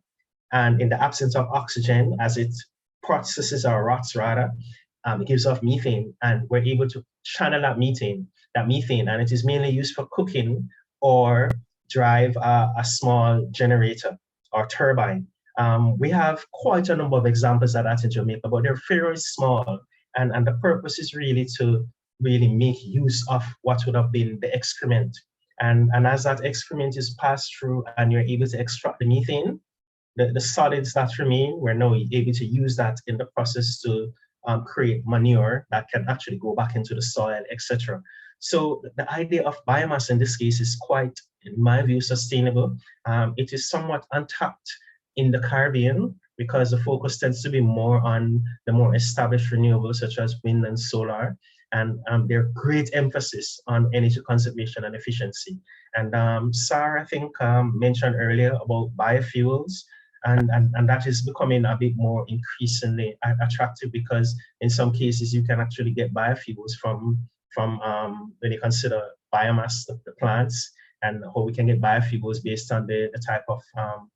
and in the absence of oxygen, as it processes or rots rather, it gives off methane, and we're able to channel that methane, and it is mainly used for cooking or drive a small generator or turbine. We have quite a number of examples of that in Jamaica, but they're very small, and the purpose is really to make use of what would have been the excrement. And as that excrement is passed through and you're able to extract the methane, the solids that remain, we're now able to use that in the process to create manure that can actually go back into the soil, etc. So the idea of biomass in this case is quite, in my view, sustainable. It is somewhat untapped in the Caribbean because the focus tends to be more on the more established renewables such as wind and solar, and there are great emphasis on energy conservation and efficiency. And Sarah, I think, mentioned earlier about biofuels, and that is becoming a bit more increasingly attractive, because in some cases you can actually get biofuels from when you consider biomass, the plants, and how we can get biofuels based on the type of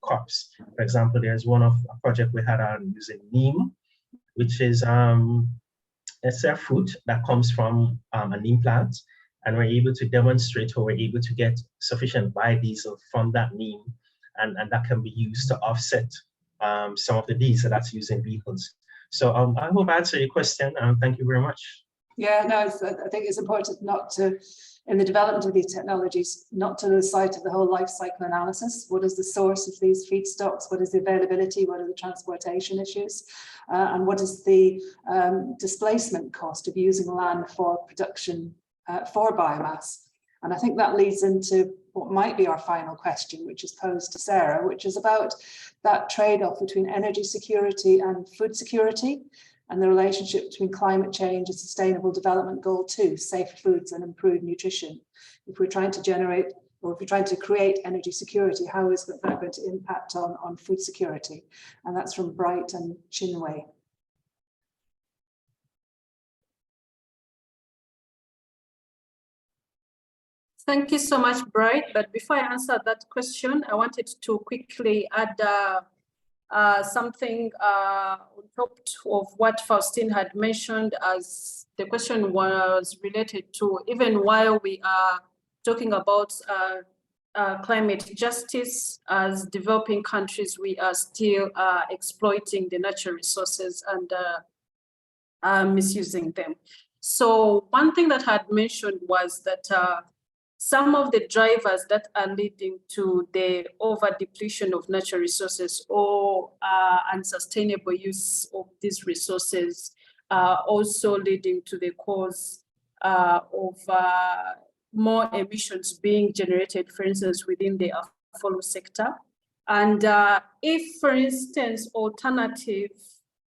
crops. For example, there's a project we had on using neem, which is it's a fruit that comes from a neem plant, and we're able to demonstrate how we're able to get sufficient biodiesel from that neem, and that can be used to offset some of the diesel that's used in vehicles. So I hope I answered your question. Thank you very much. Yeah, no, I think it's important not to, in the development of these technologies, not to lose sight of the whole life cycle analysis. What is the source of these feedstocks? What is the availability? What are the transportation issues? And what is the displacement cost of using land for production for biomass? And I think that leads into what might be our final question, which is posed to Sarah, which is about that trade-off between energy security and food security, and the relationship between climate change and sustainable development goal 2, safer foods and improved nutrition. If we're trying to generate, or if we're trying to create energy security, how is that going to impact on food security? And that's from Bright and Chinwe. Thank you so much, Bright. But before I answer that question, I wanted to quickly add something on top of what Faustin had mentioned, as the question was related to, even while we are talking about climate justice, as developing countries, we are still exploiting the natural resources and misusing them. So one thing that I had mentioned was that some of the drivers that are leading to the over-depletion of natural resources or unsustainable use of these resources are also leading to the cause of more emissions being generated, for instance, within the follow sector. And if, for instance, alternative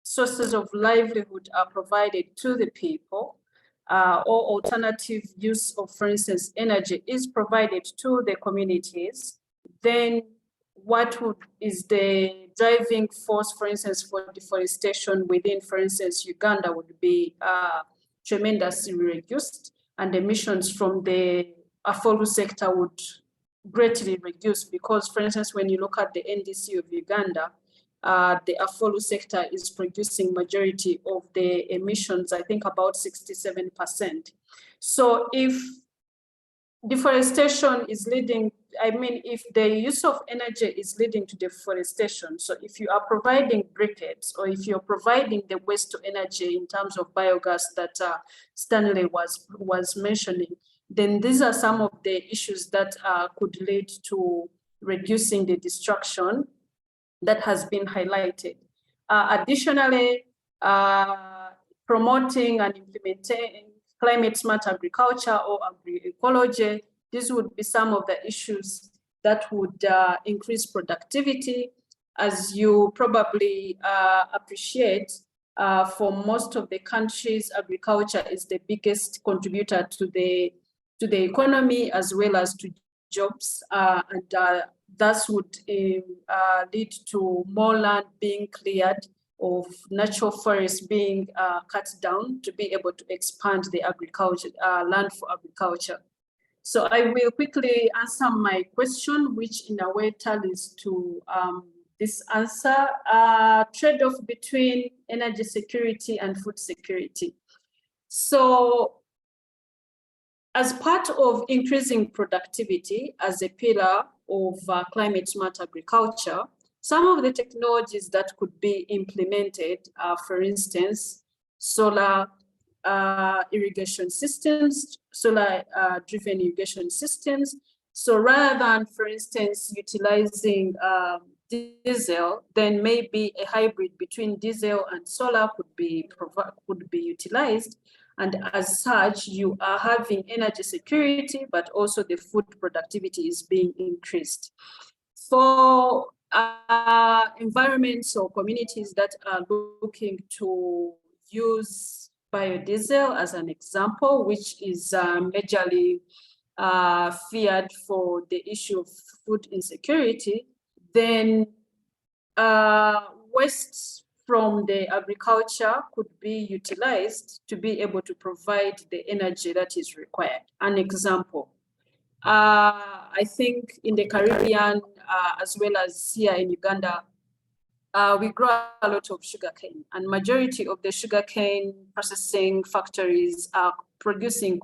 sources of livelihood are provided to the people, or alternative use of, for instance, energy is provided to the communities, then what is the driving force, for instance, for deforestation within, for instance, Uganda would be tremendously reduced, and emissions from the Afolu sector would greatly reduce, because, for instance, when you look at the NDC of Uganda, the Afolu sector is producing majority of the emissions, I think about 67%. So if deforestation is leading, I mean, if the use of energy is leading to deforestation, so if you are providing briquettes, or if you're providing the waste to energy in terms of biogas that Stanley was mentioning, then these are some of the issues that could lead to reducing the destruction that has been highlighted. Additionally, promoting and implementing climate smart agriculture or agroecology, these would be some of the issues that would increase productivity. As you probably appreciate, for most of the countries, agriculture is the biggest contributor to the economy as well as to jobs, and thus would lead to more land being cleared, of natural forests being cut down to be able to expand the agriculture land for agriculture. So I will quickly answer my question, which in a way tallies to this answer, trade-off between energy security and food security. So as part of increasing productivity as a pillar of climate smart agriculture, some of the technologies that could be implemented are, for instance, solar irrigation systems, solar-driven irrigation systems. So rather than, for instance, utilizing diesel, then maybe a hybrid between diesel and solar could be utilized. And as such, you are having energy security, but also the food productivity is being increased. For environments or communities that are looking to use biodiesel as an example, which is majorly feared for the issue of food insecurity, then waste from the agriculture could be utilized to be able to provide the energy that is required. An example, I think in the Caribbean, as well as here in Uganda, we grow a lot of sugarcane, and majority of the sugarcane processing factories are producing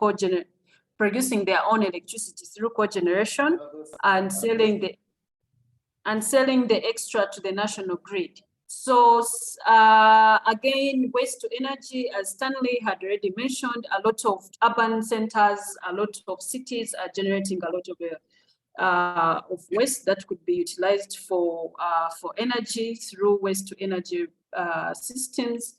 their own electricity through cogeneration and selling the extra to the national grid. So again, waste to energy, as Stanley had already mentioned, a lot of urban centers, a lot of cities are generating a lot of waste that could be utilized for energy through waste to energy systems.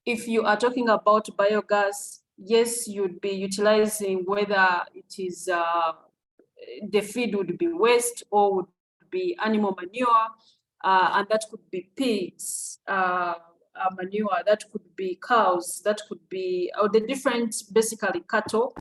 If you are talking about biogas, yes, you'd be utilizing whether it is the feed would be waste or would be animal manure, and that could be pigs manure, that could be cows, that could be, or the different, basically cattle,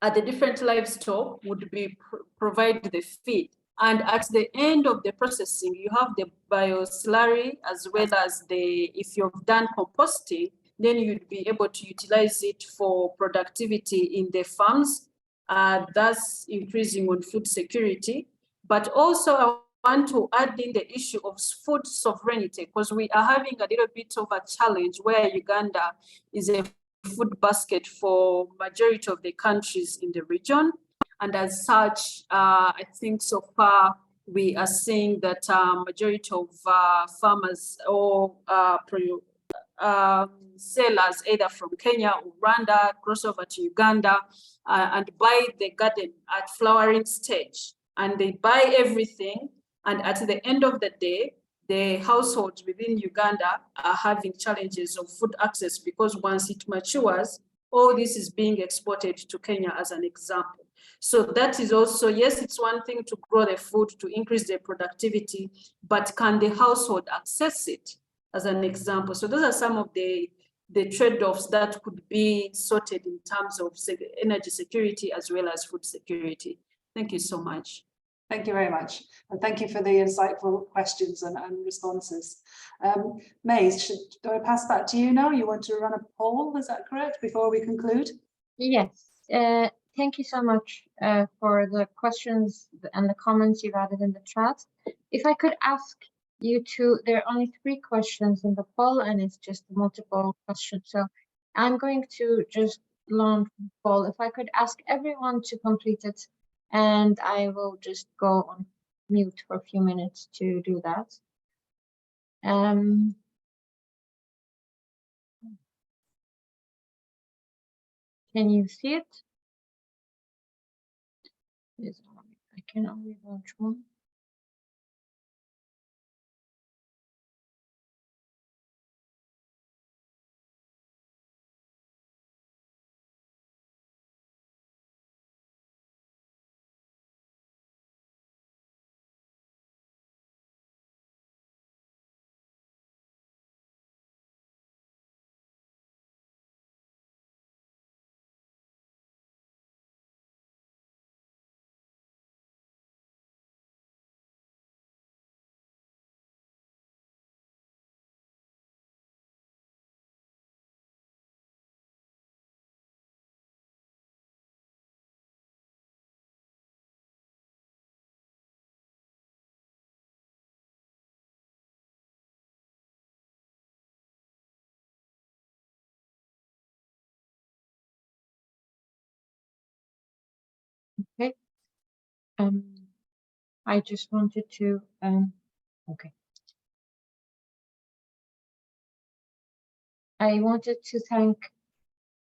the different livestock would be provide the feed. And at the end of the processing, you have the bioslurry as well as if you've done composting, then you'd be able to utilize it for productivity in the farms, thus increasing on food security. But also I want to add in the issue of food sovereignty, because we are having a little bit of a challenge where Uganda is a food basket for majority of the countries in the region. And as such, I think so far we are seeing that majority of farmers or sellers either from Kenya or Rwanda cross over to Uganda and buy the garden at flowering stage, and they buy everything, and at the end of the day, the households within Uganda are having challenges of food access, because once it matures, all this is being exported to Kenya as an example. So that is also, yes, it's one thing to grow the food to increase their productivity, but can the household access it as an example? So those are some of the trade-offs that could be sorted in terms of energy security as well as food security. Thank you so much. Thank you very much. And thank you for the insightful questions and responses. Mays, do I pass back to you now? You want to run a poll, is that correct, before we conclude? Yes, thank you so much for the questions and the comments you've added in the chat. If I could ask you to, there are only 3 questions in the poll and it's just multiple questions. So I'm going to just launch the poll. If I could ask everyone to complete it, and I will just go on mute for a few minutes to do that. Can you see it? is on. I can only launch one. Okay. I just wanted to okay. I wanted to thank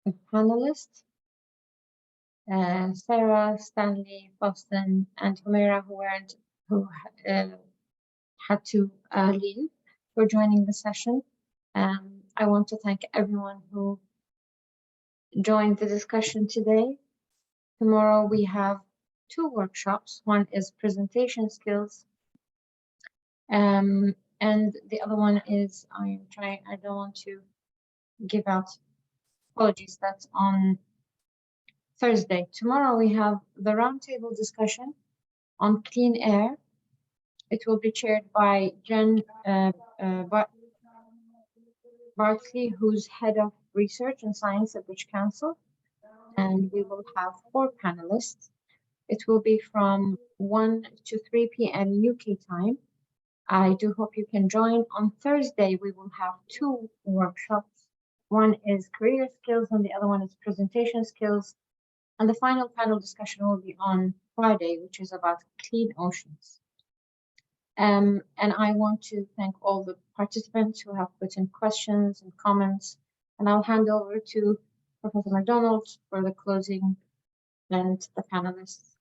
the panelists, Sarah, Stanley, Faustin, and Humairah, who had to leave, for joining the session. I want to thank everyone who joined the discussion today. Tomorrow we have 2 workshops. One is presentation skills, and the other one is I don't want to give out apologies. That's on Thursday. Tomorrow we have the roundtable discussion on clean air. It will be chaired by Jen Bartley, who's head of research and science at British Council, and we will have 4 panelists. It will be from 1 to 3 p.m. UK time. I do hope you can join. On Thursday, we will have 2 workshops. One is career skills and the other one is presentation skills. And the final panel discussion will be on Friday, which is about clean oceans. And I want to thank all the participants who have put in questions and comments. And I'll hand over to Professor McDonald for the closing and the panelists.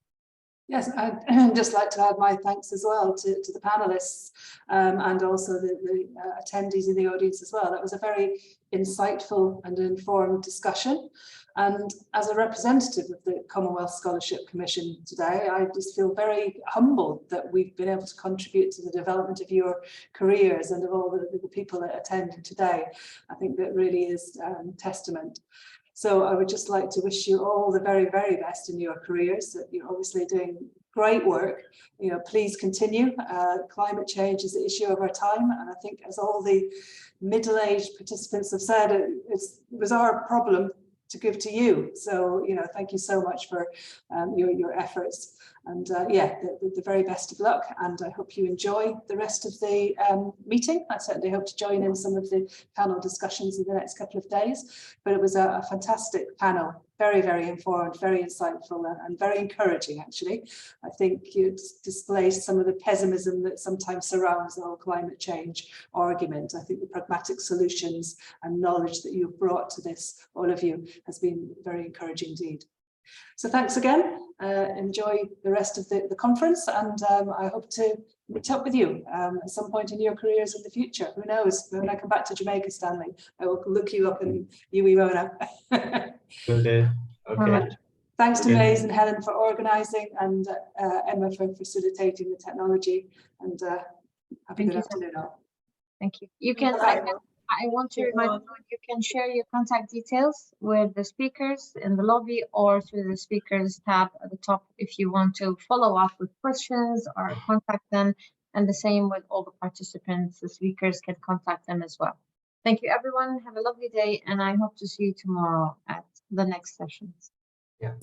Yes, I'd just like to add my thanks as well to the panelists and also the attendees in the audience as well. That was a very insightful and informed discussion. And as a representative of the Commonwealth Scholarship Commission today, I just feel very humbled that we've been able to contribute to the development of your careers and of all the people that attended today. I think that really is testament. So I would just like to wish you all the very, very best in your careers. That you're obviously doing great work. You know, please continue. Climate change is the issue of our time, and I think, as all the middle-aged participants have said, it was our problem to give to you. So, you know, thank you so much for your efforts. And yeah, the very best of luck. And I hope you enjoy the rest of the meeting. I certainly hope to join in some of the panel discussions in the next couple of days. But it was a fantastic panel, very, very informed, very insightful, and very encouraging, actually. I think you displayed some of the pessimism that sometimes surrounds the whole climate change argument. I think the pragmatic solutions and knowledge that you've brought to this, all of you, has been very encouraging indeed. So thanks again. Enjoy the rest of the conference, and I hope to meet up with you at some point in your careers in the future. Who knows? When I come back to Jamaica, Stanley, I will look you up in Humairah. Okay. Okay. Thanks to Maze and Helen for organising, and Emma for facilitating the technology. And have a good afternoon all. Thank you. You can. I want to remind you, you can share your contact details with the speakers in the lobby or through the speakers tab at the top if you want to follow up with questions or contact them. And the same with all the participants, the speakers can contact them as well. Thank you, everyone. Have a lovely day, and I hope to see you tomorrow at the next sessions. Yeah.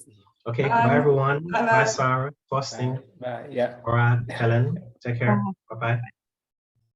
Okay. Bye, everyone. Bye, Sarah, Faustin. Bye. Yeah. Morag, Helen. Take care. Bye-bye.